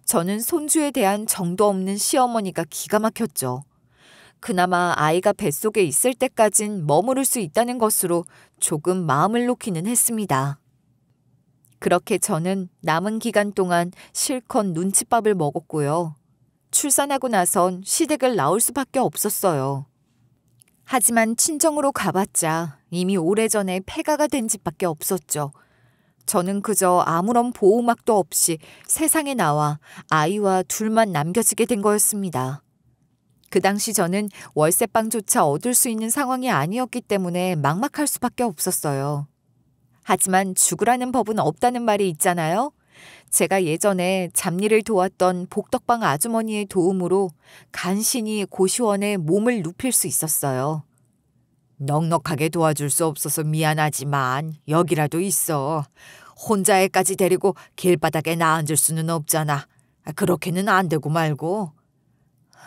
저는 손주에 대한 정도 없는 시어머니가 기가 막혔죠. 그나마 아이가 뱃속에 있을 때까진 머무를 수 있다는 것으로 조금 마음을 놓기는 했습니다. 그렇게 저는 남은 기간 동안 실컷 눈칫밥을 먹었고요. 출산하고 나선 시댁을 나올 수밖에 없었어요. 하지만 친정으로 가봤자 이미 오래전에 폐가가 된 집밖에 없었죠. 저는 그저 아무런 보호막도 없이 세상에 나와 아이와 둘만 남겨지게 된 거였습니다. 그 당시 저는 월세방조차 얻을 수 있는 상황이 아니었기 때문에 막막할 수밖에 없었어요. 하지만 죽으라는 법은 없다는 말이 있잖아요. 제가 예전에 잡일을 도왔던 복덕방 아주머니의 도움으로 간신히 고시원에 몸을 눕힐 수 있었어요. 넉넉하게 도와줄 수 없어서 미안하지만 여기라도 있어. 혼자 애까지 데리고 길바닥에 나앉을 수는 없잖아. 그렇게는 안 되고 말고.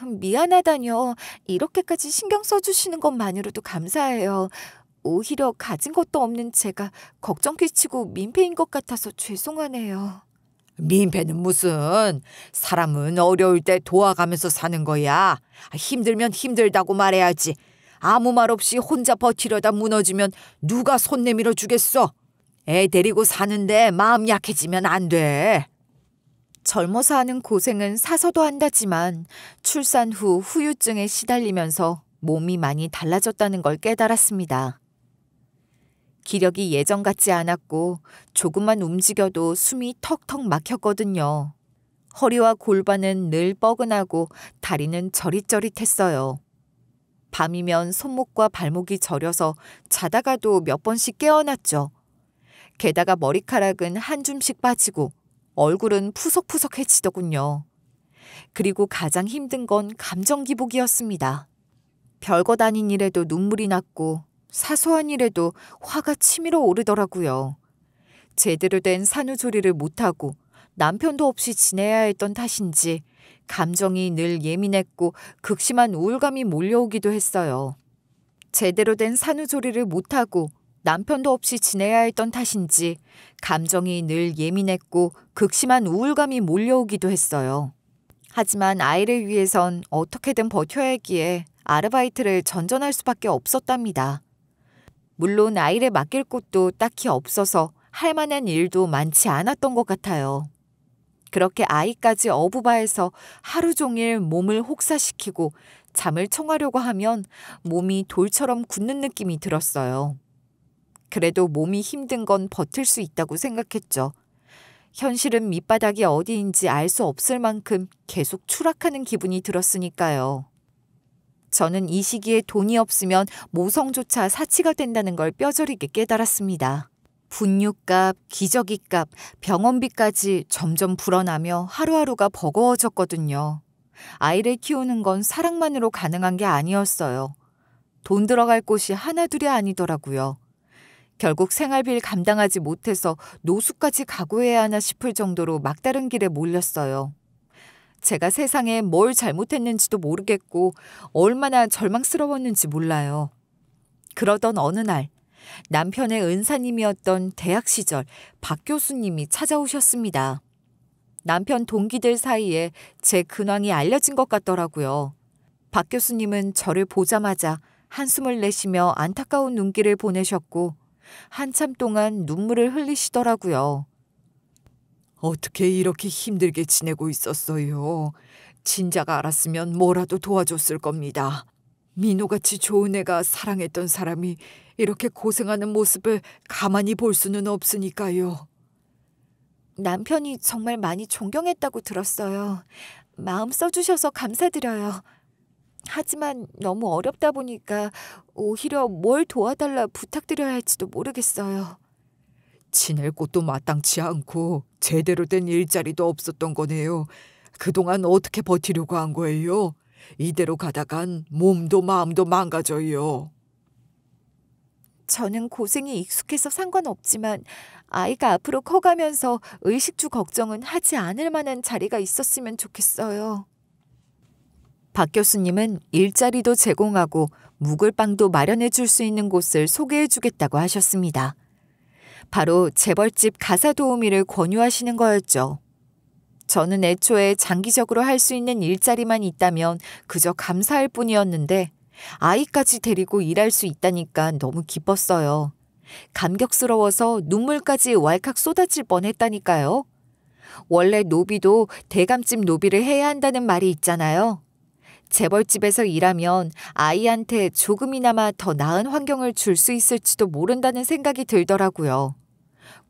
미안하다뇨. 이렇게까지 신경 써주시는 것만으로도 감사해요. 오히려 가진 것도 없는 제가 걱정 끼치고 민폐인 것 같아서 죄송하네요. 민폐는 무슨. 사람은 어려울 때 도와가면서 사는 거야. 힘들면 힘들다고 말해야지. 아무 말 없이 혼자 버티려다 무너지면 누가 손 내밀어 주겠어. 애 데리고 사는데 마음 약해지면 안 돼. 젊어서 하는 고생은 사서도 한다지만 출산 후 후유증에 시달리면서 몸이 많이 달라졌다는 걸 깨달았습니다. 기력이 예전 같지 않았고 조금만 움직여도 숨이 턱턱 막혔거든요. 허리와 골반은 늘 뻐근하고 다리는 저릿저릿했어요. 밤이면 손목과 발목이 저려서 자다가도 몇 번씩 깨어났죠. 게다가 머리카락은 한 줌씩 빠지고 얼굴은 푸석푸석해지더군요. 그리고 가장 힘든 건 감정 기복이었습니다. 별것 아닌 일에도 눈물이 났고 사소한 일에도 화가 치밀어 오르더라고요. 제대로 된 산후조리를 못하고 남편도 없이 지내야 했던 탓인지 감정이 늘 예민했고 극심한 우울감이 몰려오기도 했어요. 제대로 된 산후조리를 못하고 남편도 없이 지내야 했던 탓인지 감정이 늘 예민했고 극심한 우울감이 몰려오기도 했어요. 하지만 아이를 위해선 어떻게든 버텨야 했기에 아르바이트를 전전할 수밖에 없었답니다. 물론 아이를 맡길 곳도 딱히 없어서 할 만한 일도 많지 않았던 것 같아요. 그렇게 아이까지 어부바해서 하루 종일 몸을 혹사시키고 잠을 청하려고 하면 몸이 돌처럼 굳는 느낌이 들었어요. 그래도 몸이 힘든 건 버틸 수 있다고 생각했죠. 현실은 밑바닥이 어디인지 알 수 없을 만큼 계속 추락하는 기분이 들었으니까요. 저는 이 시기에 돈이 없으면 모성조차 사치가 된다는 걸 뼈저리게 깨달았습니다. 분유값, 기저귀값, 병원비까지 점점 불어나며 하루하루가 버거워졌거든요. 아이를 키우는 건 사랑만으로 가능한 게 아니었어요. 돈 들어갈 곳이 하나둘이 아니더라고요. 결국 생활비를 감당하지 못해서 노숙까지 각오해야 하나 싶을 정도로 막다른 길에 몰렸어요. 제가 세상에 뭘 잘못했는지도 모르겠고 얼마나 절망스러웠는지 몰라요. 그러던 어느 날 남편의 은사님이었던 대학 시절 박 교수님이 찾아오셨습니다. 남편 동기들 사이에 제 근황이 알려진 것 같더라고요. 박 교수님은 저를 보자마자 한숨을 내쉬며 안타까운 눈길을 보내셨고 한참 동안 눈물을 흘리시더라고요. 어떻게 이렇게 힘들게 지내고 있었어요? 진작 알았으면 뭐라도 도와줬을 겁니다. 민호같이 좋은 애가 사랑했던 사람이 이렇게 고생하는 모습을 가만히 볼 수는 없으니까요. 남편이 정말 많이 존경했다고 들었어요. 마음 써주셔서 감사드려요. 하지만 너무 어렵다 보니까 오히려 뭘 도와달라 부탁드려야 할지도 모르겠어요. 지낼 곳도 마땅치 않고 제대로 된 일자리도 없었던 거네요. 그동안 어떻게 버티려고 한 거예요? 이대로 가다간 몸도 마음도 망가져요. 저는 고생이 익숙해서 상관없지만 아이가 앞으로 커가면서 의식주 걱정은 하지 않을 만한 자리가 있었으면 좋겠어요. 박 교수님은 일자리도 제공하고 묵을 방도 마련해 줄 수 있는 곳을 소개해 주겠다고 하셨습니다. 바로 재벌집 가사 도우미를 권유하시는 거였죠. 저는 애초에 장기적으로 할 수 있는 일자리만 있다면 그저 감사할 뿐이었는데 아이까지 데리고 일할 수 있다니까 너무 기뻤어요. 감격스러워서 눈물까지 왈칵 쏟아질 뻔했다니까요. 원래 노비도 대감집 노비를 해야 한다는 말이 있잖아요. 재벌집에서 일하면 아이한테 조금이나마 더 나은 환경을 줄 수 있을지도 모른다는 생각이 들더라고요.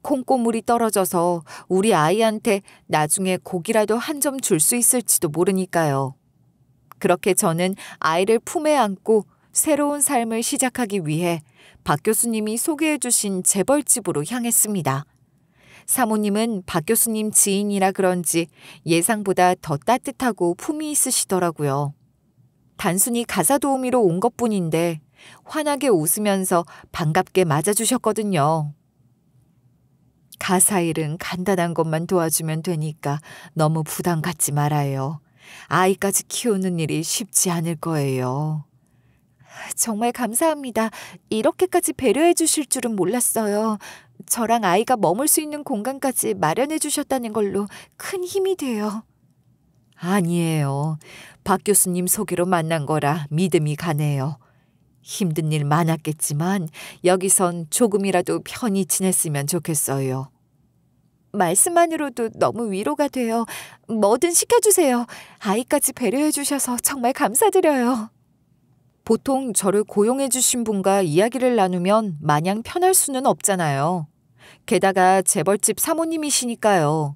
콩고물이 떨어져서 우리 아이한테 나중에 고기라도 한 점 줄 수 있을지도 모르니까요. 그렇게 저는 아이를 품에 안고 새로운 삶을 시작하기 위해 박 교수님이 소개해 주신 재벌집으로 향했습니다. 사모님은 박 교수님 지인이라 그런지 예상보다 더 따뜻하고 품이 있으시더라고요. 단순히 가사 도우미로 온 것뿐인데 환하게 웃으면서 반갑게 맞아주셨거든요. 가사 일은 간단한 것만 도와주면 되니까 너무 부담 갖지 말아요. 아이까지 키우는 일이 쉽지 않을 거예요. 정말 감사합니다. 이렇게까지 배려해 주실 줄은 몰랐어요. 저랑 아이가 머물 수 있는 공간까지 마련해 주셨다는 걸로 큰 힘이 돼요. 아니에요. 박 교수님 소개로 만난 거라 믿음이 가네요. 힘든 일 많았겠지만 여기선 조금이라도 편히 지냈으면 좋겠어요. 말씀만으로도 너무 위로가 돼요. 뭐든 시켜주세요. 아이까지 배려해 주셔서 정말 감사드려요. 보통 저를 고용해 주신 분과 이야기를 나누면 마냥 편할 수는 없잖아요. 게다가 재벌집 사모님이시니까요.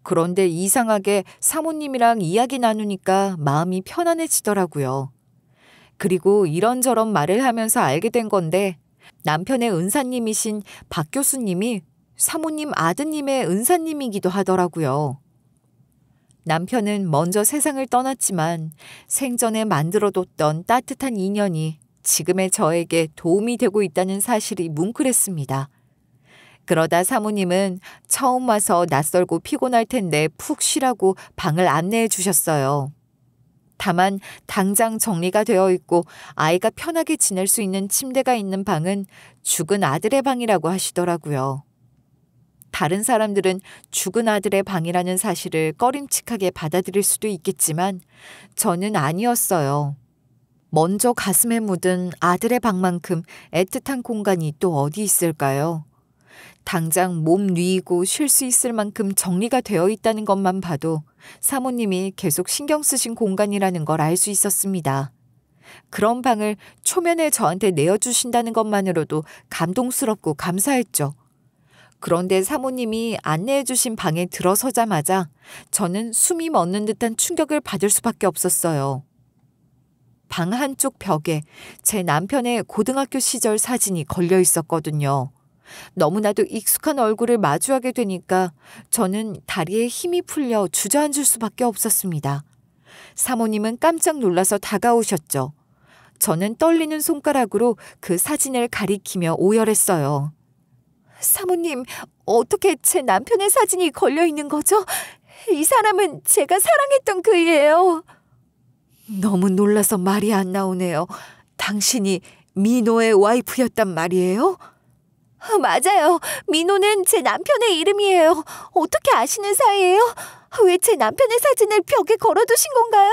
그런데 이상하게 사모님이랑 이야기 나누니까 마음이 편안해지더라고요. 그리고 이런저런 말을 하면서 알게 된 건데 남편의 은사님이신 박 교수님이 사모님 아드님의 은사님이기도 하더라고요. 남편은 먼저 세상을 떠났지만 생전에 만들어뒀던 따뜻한 인연이 지금의 저에게 도움이 되고 있다는 사실이 뭉클했습니다. 그러다 사모님은 처음 와서 낯설고 피곤할 텐데 푹 쉬라고 방을 안내해 주셨어요. 다만 당장 정리가 되어 있고 아이가 편하게 지낼 수 있는 침대가 있는 방은 죽은 아들의 방이라고 하시더라고요. 다른 사람들은 죽은 아들의 방이라는 사실을 꺼림칙하게 받아들일 수도 있겠지만 저는 아니었어요. 먼저 가슴에 묻은 아들의 방만큼 애틋한 공간이 또 어디 있을까요? 당장 몸 뉘이고 쉴 수 있을 만큼 정리가 되어 있다는 것만 봐도 사모님이 계속 신경 쓰신 공간이라는 걸 알 수 있었습니다. 그런 방을 초면에 저한테 내어주신다는 것만으로도 감동스럽고 감사했죠. 그런데 사모님이 안내해 주신 방에 들어서자마자 저는 숨이 멎는 듯한 충격을 받을 수밖에 없었어요. 방 한쪽 벽에 제 남편의 고등학교 시절 사진이 걸려 있었거든요. 너무나도 익숙한 얼굴을 마주하게 되니까 저는 다리에 힘이 풀려 주저앉을 수밖에 없었습니다. 사모님은 깜짝 놀라서 다가오셨죠. 저는 떨리는 손가락으로 그 사진을 가리키며 오열했어요. 사모님, 어떻게 제 남편의 사진이 걸려 있는 거죠? 이 사람은 제가 사랑했던 그이예요. 너무 놀라서 말이 안 나오네요. 당신이 민호의 와이프였단 말이에요? 맞아요. 민호는 제 남편의 이름이에요. 어떻게 아시는 사이예요? 왜 제 남편의 사진을 벽에 걸어두신 건가요?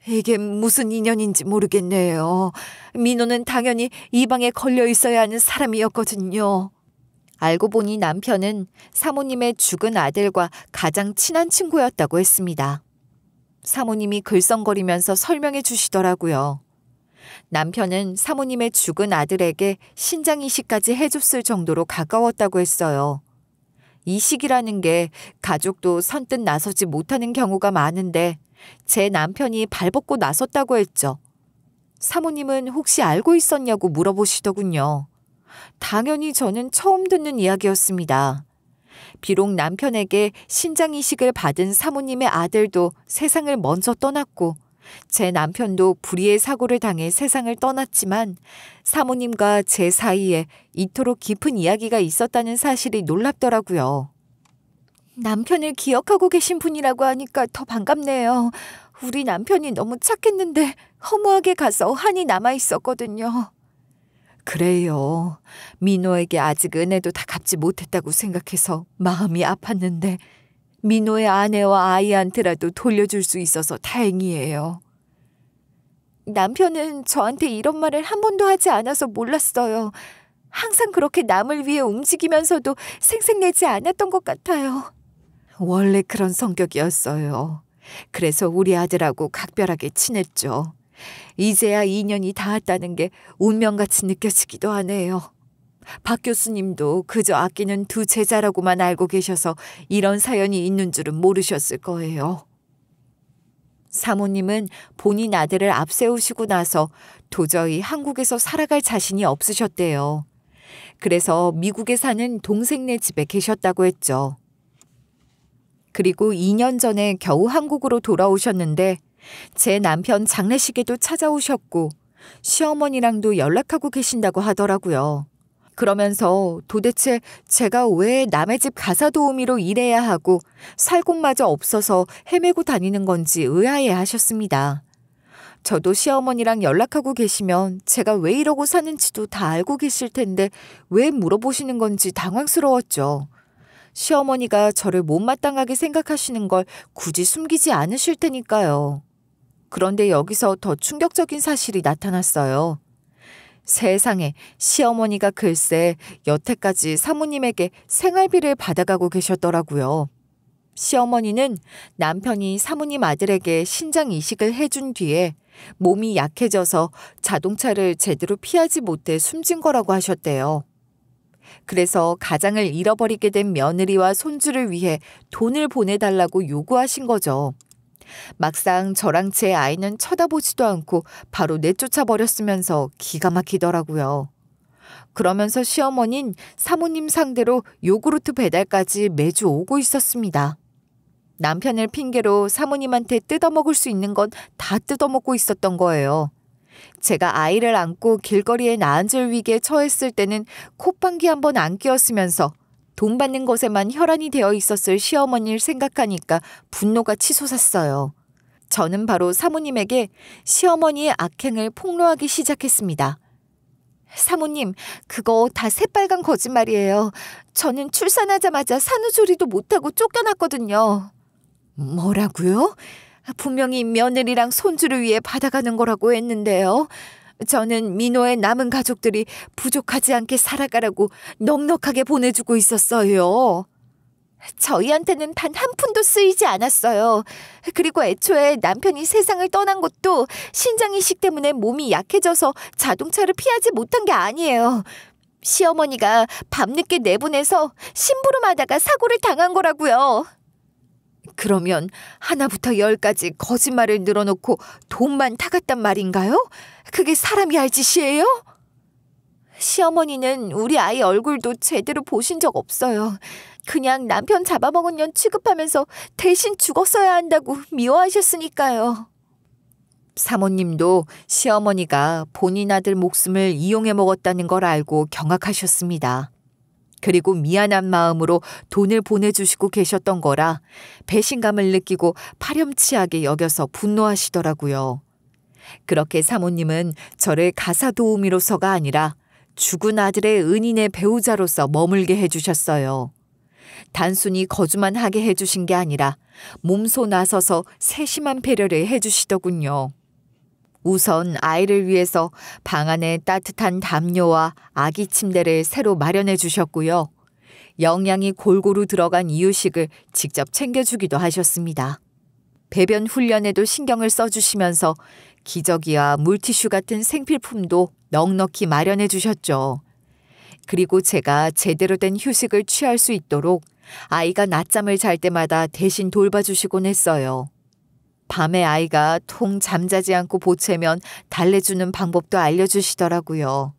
이게 무슨 인연인지 모르겠네요. 민호는 당연히 이 방에 걸려 있어야 하는 사람이었거든요. 알고 보니 남편은 사모님의 죽은 아들과 가장 친한 친구였다고 했습니다. 사모님이 글썽거리면서 설명해 주시더라고요. 남편은 사모님의 죽은 아들에게 신장 이식까지 해줬을 정도로 가까웠다고 했어요. 이식이라는 게 가족도 선뜻 나서지 못하는 경우가 많은데 제 남편이 발벗고 나섰다고 했죠. 사모님은 혹시 알고 있었냐고 물어보시더군요. 당연히 저는 처음 듣는 이야기였습니다. 비록 남편에게 신장 이식을 받은 사모님의 아들도 세상을 먼저 떠났고 제 남편도 불의의 사고를 당해 세상을 떠났지만 사모님과 제 사이에 이토록 깊은 이야기가 있었다는 사실이 놀랍더라고요. 남편을 기억하고 계신 분이라고 하니까 더 반갑네요. 우리 남편이 너무 착했는데 허무하게 가서 한이 남아 있었거든요. 그래요. 민호에게 아직 은혜도 다 갚지 못했다고 생각해서 마음이 아팠는데 민호의 아내와 아이한테라도 돌려줄 수 있어서 다행이에요. 남편은 저한테 이런 말을 한 번도 하지 않아서 몰랐어요. 항상 그렇게 남을 위해 움직이면서도 생색내지 않았던 것 같아요. 원래 그런 성격이었어요. 그래서 우리 아들하고 각별하게 친했죠. 이제야 인연이 닿았다는 게 운명같이 느껴지기도 하네요. 박 교수님도 그저 아끼는 두 제자라고만 알고 계셔서 이런 사연이 있는 줄은 모르셨을 거예요. 사모님은 본인 아들을 앞세우시고 나서 도저히 한국에서 살아갈 자신이 없으셨대요. 그래서 미국에 사는 동생네 집에 계셨다고 했죠. 그리고 2년 전에 겨우 한국으로 돌아오셨는데 제 남편 장례식에도 찾아오셨고 시어머니랑도 연락하고 계신다고 하더라고요. 그러면서 도대체 제가 왜 남의 집 가사 도우미로 일해야 하고 살 곳마저 없어서 헤매고 다니는 건지 의아해 하셨습니다. 저도 시어머니랑 연락하고 계시면 제가 왜 이러고 사는지도 다 알고 계실 텐데 왜 물어보시는 건지 당황스러웠죠. 시어머니가 저를 못마땅하게 생각하시는 걸 굳이 숨기지 않으실 테니까요. 그런데 여기서 더 충격적인 사실이 나타났어요. 세상에, 시어머니가 글쎄 여태까지 사모님에게 생활비를 받아가고 계셨더라고요. 시어머니는 남편이 사모님 아들에게 신장 이식을 해준 뒤에 몸이 약해져서 자동차를 제대로 피하지 못해 숨진 거라고 하셨대요. 그래서 가장을 잃어버리게 된 며느리와 손주를 위해 돈을 보내달라고 요구하신 거죠. 막상 저랑 제 아이는 쳐다보지도 않고 바로 내쫓아 버렸으면서 기가 막히더라고요. 그러면서 시어머니는 사모님 상대로 요구르트 배달까지 매주 오고 있었습니다. 남편을 핑계로 사모님한테 뜯어먹을 수 있는 건 다 뜯어먹고 있었던 거예요. 제가 아이를 안고 길거리에 나앉을 위기에 처했을 때는 콧방귀 한번 안 뀌었으면서 돈 받는 것에만 혈안이 되어 있었을 시어머니를 생각하니까 분노가 치솟았어요. 저는 바로 사모님에게 시어머니의 악행을 폭로하기 시작했습니다. 사모님, 그거 다 새빨간 거짓말이에요. 저는 출산하자마자 산후조리도 못하고 쫓겨났거든요. 뭐라고요? 분명히 며느리랑 손주를 위해 받아가는 거라고 했는데요. 저는 민호의 남은 가족들이 부족하지 않게 살아가라고 넉넉하게 보내주고 있었어요. 저희한테는 단 한 푼도 쓰이지 않았어요. 그리고 애초에 남편이 세상을 떠난 것도 신장이식 때문에 몸이 약해져서 자동차를 피하지 못한 게 아니에요. 시어머니가 밤늦게 내보내서 심부름하다가 사고를 당한 거라고요. 그러면 하나부터 10까지 거짓말을 늘어놓고 돈만 타갔단 말인가요? 그게 사람이 할 짓이에요? 시어머니는 우리 아이 얼굴도 제대로 보신 적 없어요. 그냥 남편 잡아먹은 년 취급하면서 대신 죽었어야 한다고 미워하셨으니까요. 사모님도 시어머니가 본인 아들 목숨을 이용해 먹었다는 걸 알고 경악하셨습니다. 그리고 미안한 마음으로 돈을 보내주시고 계셨던 거라 배신감을 느끼고 파렴치하게 여겨서 분노하시더라고요. 그렇게 사모님은 저를 가사 도우미로서가 아니라 죽은 아들의 은인의 배우자로서 머물게 해주셨어요. 단순히 거주만 하게 해주신 게 아니라 몸소 나서서 세심한 배려를 해주시더군요. 우선 아이를 위해서 방 안에 따뜻한 담요와 아기 침대를 새로 마련해 주셨고요. 영양이 골고루 들어간 이유식을 직접 챙겨주기도 하셨습니다. 배변 훈련에도 신경을 써주시면서 기저귀와 물티슈 같은 생필품도 넉넉히 마련해 주셨죠. 그리고 제가 제대로 된 휴식을 취할 수 있도록 아이가 낮잠을 잘 때마다 대신 돌봐주시곤 했어요. 밤에 아이가 통 잠자지 않고 보채면 달래주는 방법도 알려주시더라고요.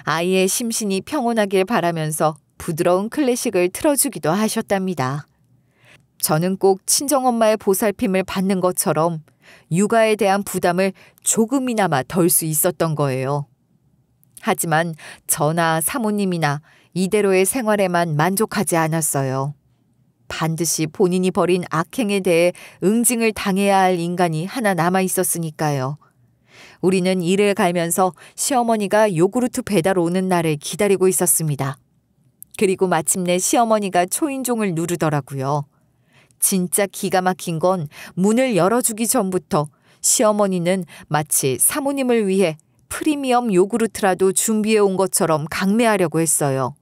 아이의 심신이 평온하길 바라면서 부드러운 클래식을 틀어주기도 하셨답니다. 저는 꼭 친정엄마의 보살핌을 받는 것처럼 육아에 대한 부담을 조금이나마 덜 수 있었던 거예요. 하지만 저나 사모님이나 이대로의 생활에만 만족하지 않았어요. 반드시 본인이 벌인 악행에 대해 응징을 당해야 할 인간이 하나 남아 있었으니까요. 우리는 일을 갈면서 시어머니가 요구르트 배달 오는 날을 기다리고 있었습니다. 그리고 마침내 시어머니가 초인종을 누르더라고요. 진짜 기가 막힌 건 문을 열어주기 전부터 시어머니는 마치 사모님을 위해 프리미엄 요구르트라도 준비해 온 것처럼 강매하려고 했어요.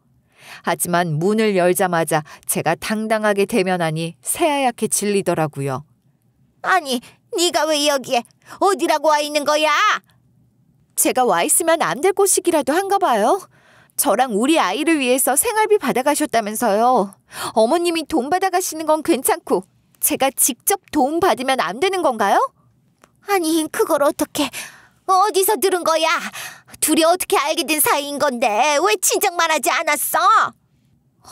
하지만 문을 열자마자 제가 당당하게 대면하니 새하얗게 질리더라고요. 아니, 네가 왜 여기에? 어디라고 와 있는 거야? 제가 와 있으면 안 될 곳이기라도 한가 봐요. 저랑 우리 아이를 위해서 생활비 받아가셨다면서요. 어머님이 돈 받아가시는 건 괜찮고 제가 직접 도움 받으면 안 되는 건가요? 아니, 그걸 어떻게... 어디서 들은 거야? 둘이 어떻게 알게 된 사이인 건데 왜 친정만 하지 않았어?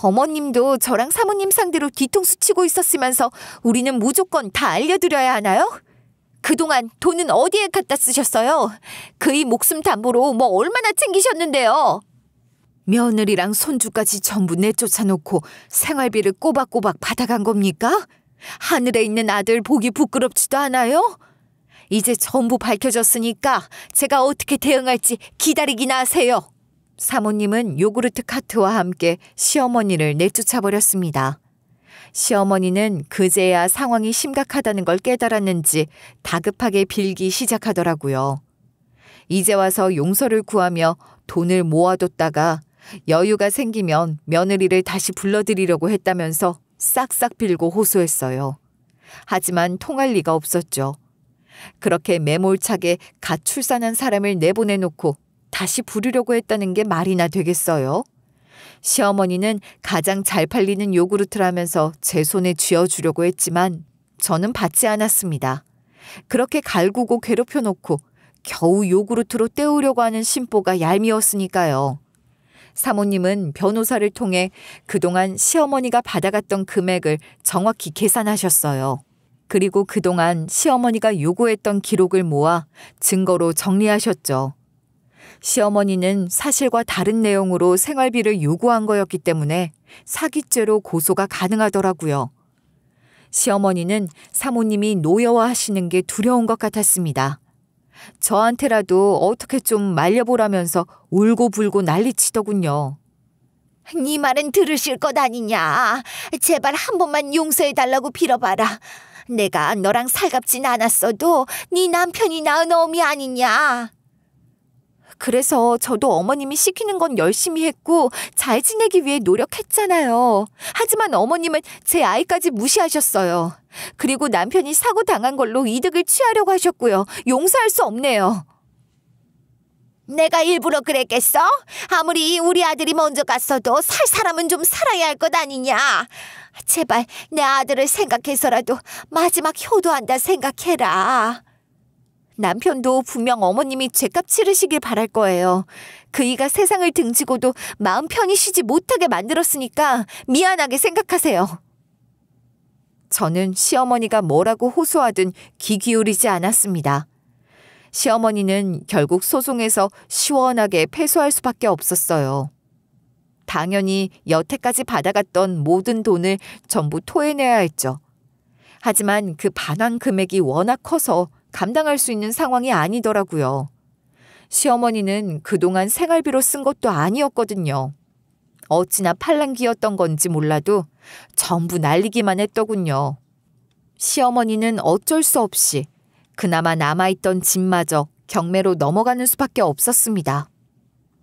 어머님도 저랑 사모님 상대로 뒤통수 치고 있었으면서 우리는 무조건 다 알려드려야 하나요? 그동안 돈은 어디에 갖다 쓰셨어요? 그의 목숨 담보로 뭐 얼마나 챙기셨는데요? 며느리랑 손주까지 전부 내쫓아놓고 생활비를 꼬박꼬박 받아간 겁니까? 하늘에 있는 아들 보기 부끄럽지도 않아요? 이제 전부 밝혀졌으니까 제가 어떻게 대응할지 기다리기나 하세요. 사모님은 요구르트 카트와 함께 시어머니를 내쫓아버렸습니다. 시어머니는 그제야 상황이 심각하다는 걸 깨달았는지 다급하게 빌기 시작하더라고요. 이제 와서 용서를 구하며 돈을 모아뒀다가 여유가 생기면 며느리를 다시 불러들이려고 했다면서 싹싹 빌고 호소했어요. 하지만 통할 리가 없었죠. 그렇게 매몰차게 갓 출산한 사람을 내보내놓고 다시 부르려고 했다는 게 말이나 되겠어요? 시어머니는 가장 잘 팔리는 요구르트라면서 제 손에 쥐어주려고 했지만 저는 받지 않았습니다. 그렇게 갈구고 괴롭혀놓고 겨우 요구르트로 때우려고 하는 심보가 얄미웠으니까요. 사모님은 변호사를 통해 그동안 시어머니가 받아갔던 금액을 정확히 계산하셨어요. 그리고 그동안 시어머니가 요구했던 기록을 모아 증거로 정리하셨죠. 시어머니는 사실과 다른 내용으로 생활비를 요구한 거였기 때문에 사기죄로 고소가 가능하더라고요. 시어머니는 사모님이 노여워하시는 게 두려운 것 같았습니다. 저한테라도 어떻게 좀 말려보라면서 울고불고 난리치더군요. 네 말은 들으실 것 아니냐. 제발 한 번만 용서해달라고 빌어봐라. 내가 너랑 살갑진 않았어도 네 남편이 낳은 어미 아니냐. 그래서 저도 어머님이 시키는 건 열심히 했고 잘 지내기 위해 노력했잖아요. 하지만 어머님은 제 아이까지 무시하셨어요. 그리고 남편이 사고 당한 걸로 이득을 취하려고 하셨고요. 용서할 수 없네요. 내가 일부러 그랬겠어? 아무리 우리 아들이 먼저 갔어도 살 사람은 좀 살아야 할 것 아니냐. 제발 내 아들을 생각해서라도 마지막 효도한다 생각해라. 남편도 분명 어머님이 죗값 치르시길 바랄 거예요. 그이가 세상을 등지고도 마음 편히 쉬지 못하게 만들었으니까 미안하게 생각하세요. 저는 시어머니가 뭐라고 호소하든 귀 기울이지 않았습니다. 시어머니는 결국 소송에서 시원하게 패소할 수밖에 없었어요. 당연히 여태까지 받아갔던 모든 돈을 전부 토해내야 했죠. 하지만 그 반환 금액이 워낙 커서 감당할 수 있는 상황이 아니더라고요. 시어머니는 그동안 생활비로 쓴 것도 아니었거든요. 어찌나 팔랑귀였던 건지 몰라도 전부 날리기만 했더군요. 시어머니는 어쩔 수 없이 그나마 남아있던 집마저 경매로 넘어가는 수밖에 없었습니다.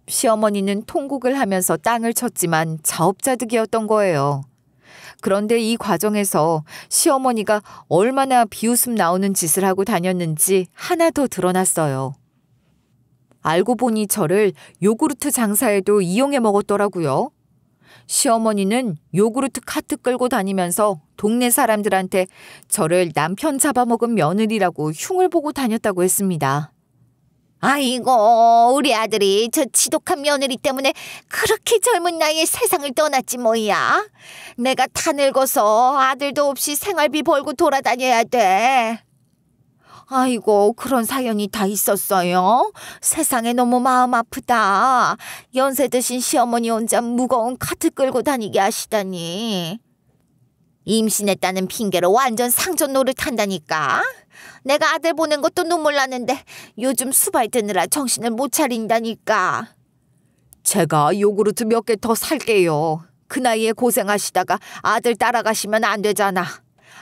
시어머니는 통곡을 하면서 땅을 쳤지만 자업자득이었던 거예요. 그런데 이 과정에서 시어머니가 얼마나 비웃음 나오는 짓을 하고 다녔는지 하나 더 드러났어요. 알고 보니 저를 요구르트 장사에도 이용해 먹었더라고요. 시어머니는 요구르트 카트 끌고 다니면서 동네 사람들한테 저를 남편 잡아먹은 며느리라고 흉을 보고 다녔다고 했습니다. 아이고, 우리 아들이 저 지독한 며느리 때문에 그렇게 젊은 나이에 세상을 떠났지 뭐야. 내가 다 늙어서 아들도 없이 생활비 벌고 돌아다녀야 돼. 아이고, 그런 사연이 다 있었어요. 세상에 너무 마음 아프다. 연세 드신 시어머니 혼자 무거운 카트 끌고 다니게 하시다니. 임신했다는 핑계로 완전 상전 노릇한다니까. 내가 아들 보는 것도 눈물 나는데 요즘 수발 드느라 정신을 못 차린다니까. 제가 요구르트 몇 개 더 살게요. 그 나이에 고생하시다가 아들 따라가시면 안 되잖아.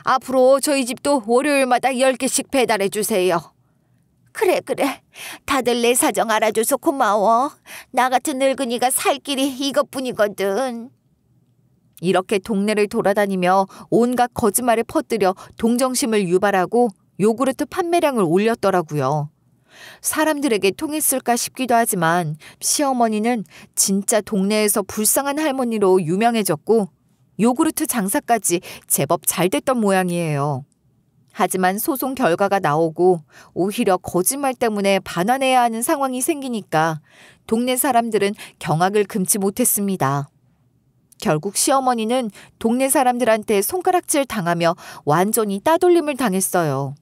앞으로 저희 집도 월요일마다 10개씩 배달해 주세요. 그래. 다들 내 사정 알아줘서 고마워. 나 같은 늙은이가 살 길이 이것뿐이거든. 이렇게 동네를 돌아다니며 온갖 거짓말을 퍼뜨려 동정심을 유발하고 요구르트 판매량을 올렸더라고요. 사람들에게 통했을까 싶기도 하지만 시어머니는 진짜 동네에서 불쌍한 할머니로 유명해졌고 요구르트 장사까지 제법 잘 됐던 모양이에요. 하지만 소송 결과가 나오고 오히려 거짓말 때문에 반환해야 하는 상황이 생기니까 동네 사람들은 경악을 금치 못했습니다. 결국 시어머니는 동네 사람들한테 손가락질 당하며 완전히 따돌림을 당했어요.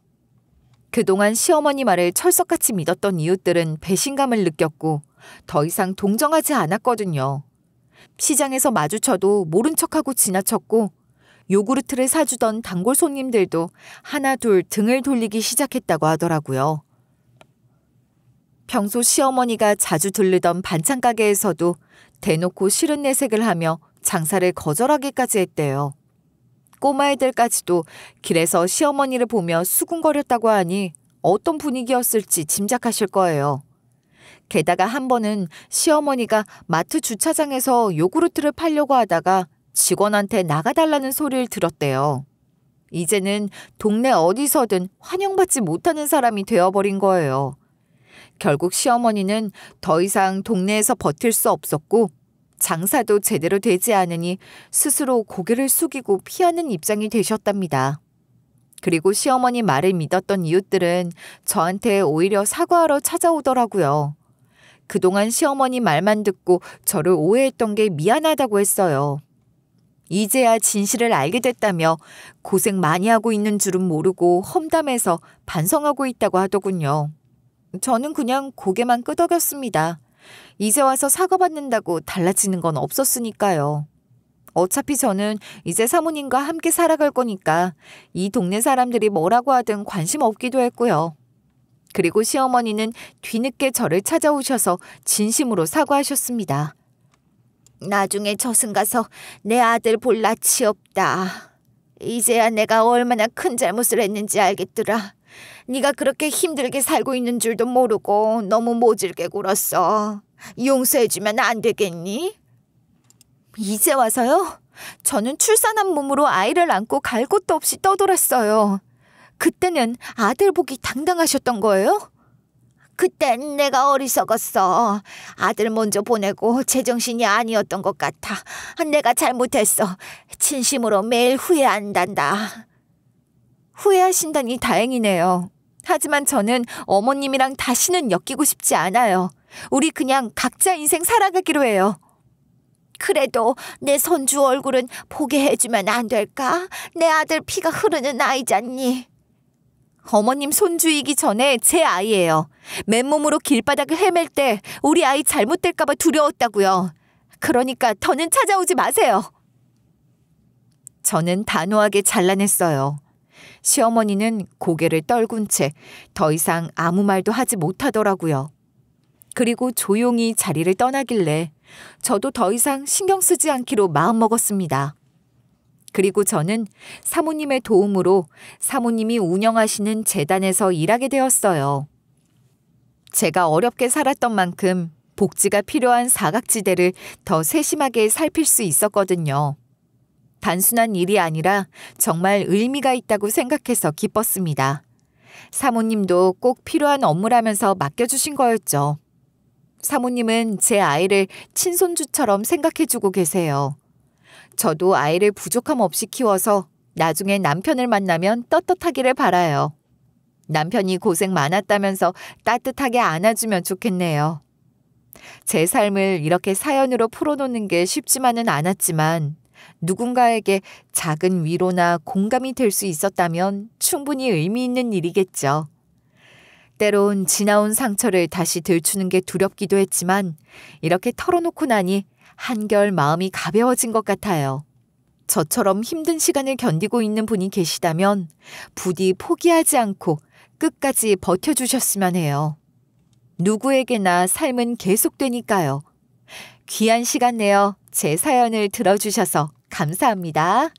그동안 시어머니 말을 철석같이 믿었던 이웃들은 배신감을 느꼈고 더 이상 동정하지 않았거든요. 시장에서 마주쳐도 모른 척하고 지나쳤고 요구르트를 사주던 단골 손님들도 하나 둘 등을 돌리기 시작했다고 하더라고요. 평소 시어머니가 자주 들르던 반찬 가게에서도 대놓고 싫은 내색을 하며 장사를 거절하기까지 했대요. 꼬마애들까지도 길에서 시어머니를 보며 수군거렸다고 하니 어떤 분위기였을지 짐작하실 거예요. 게다가 한 번은 시어머니가 마트 주차장에서 요구르트를 팔려고 하다가 직원한테 나가달라는 소리를 들었대요. 이제는 동네 어디서든 환영받지 못하는 사람이 되어버린 거예요. 결국 시어머니는 더 이상 동네에서 버틸 수 없었고 장사도 제대로 되지 않으니 스스로 고개를 숙이고 피하는 입장이 되셨답니다. 그리고 시어머니 말을 믿었던 이웃들은 저한테 오히려 사과하러 찾아오더라고요. 그동안 시어머니 말만 듣고 저를 오해했던 게 미안하다고 했어요. 이제야 진실을 알게 됐다며 고생 많이 하고 있는 줄은 모르고 험담해서 반성하고 있다고 하더군요. 저는 그냥 고개만 끄덕였습니다. 이제 와서 사과받는다고 달라지는 건 없었으니까요. 어차피 저는 이제 사모님과 함께 살아갈 거니까 이 동네 사람들이 뭐라고 하든 관심 없기도 했고요. 그리고 시어머니는 뒤늦게 저를 찾아오셔서 진심으로 사과하셨습니다. 나중에 저승 가서 내 아들 볼 낯이 없다. 이제야 내가 얼마나 큰 잘못을 했는지 알겠더라. 네가 그렇게 힘들게 살고 있는 줄도 모르고 너무 모질게 굴었어. 용서해주면 안 되겠니? 이제 와서요? 저는 출산한 몸으로 아이를 안고 갈 곳도 없이 떠돌았어요. 그때는 아들 복이 당당하셨던 거예요? 그땐 내가 어리석었어. 아들 먼저 보내고 제정신이 아니었던 것 같아. 내가 잘못했어. 진심으로 매일 후회한단다. 후회하신다니 다행이네요. 하지만 저는 어머님이랑 다시는 엮이고 싶지 않아요. 우리 그냥 각자 인생 살아가기로 해요. 그래도 내 손주 얼굴은 보게 해주면 안 될까? 내 아들 피가 흐르는 아이잖니. 어머님 손주이기 전에 제 아이예요. 맨몸으로 길바닥을 헤맬 때 우리 아이 잘못될까 봐 두려웠다고요. 그러니까 더는 찾아오지 마세요. 저는 단호하게 잘라냈어요. 시어머니는 고개를 떨군 채 더 이상 아무 말도 하지 못하더라고요. 그리고 조용히 자리를 떠나길래 저도 더 이상 신경 쓰지 않기로 마음먹었습니다. 그리고 저는 사모님의 도움으로 사모님이 운영하시는 재단에서 일하게 되었어요. 제가 어렵게 살았던 만큼 복지가 필요한 사각지대를 더 세심하게 살필 수 있었거든요. 단순한 일이 아니라 정말 의미가 있다고 생각해서 기뻤습니다. 사모님도 꼭 필요한 업무라면서 맡겨주신 거였죠. 사모님은 제 아이를 친손주처럼 생각해주고 계세요. 저도 아이를 부족함 없이 키워서 나중에 남편을 만나면 떳떳하기를 바라요. 남편이 고생 많았다면서 따뜻하게 안아주면 좋겠네요. 제 삶을 이렇게 사연으로 풀어놓는 게 쉽지만은 않았지만 누군가에게 작은 위로나 공감이 될 수 있었다면 충분히 의미 있는 일이겠죠. 때론 지나온 상처를 다시 들추는 게 두렵기도 했지만 이렇게 털어놓고 나니 한결 마음이 가벼워진 것 같아요. 저처럼 힘든 시간을 견디고 있는 분이 계시다면 부디 포기하지 않고 끝까지 버텨주셨으면 해요. 누구에게나 삶은 계속되니까요. 귀한 시간 내어 제 사연을 들어주셔서 감사합니다.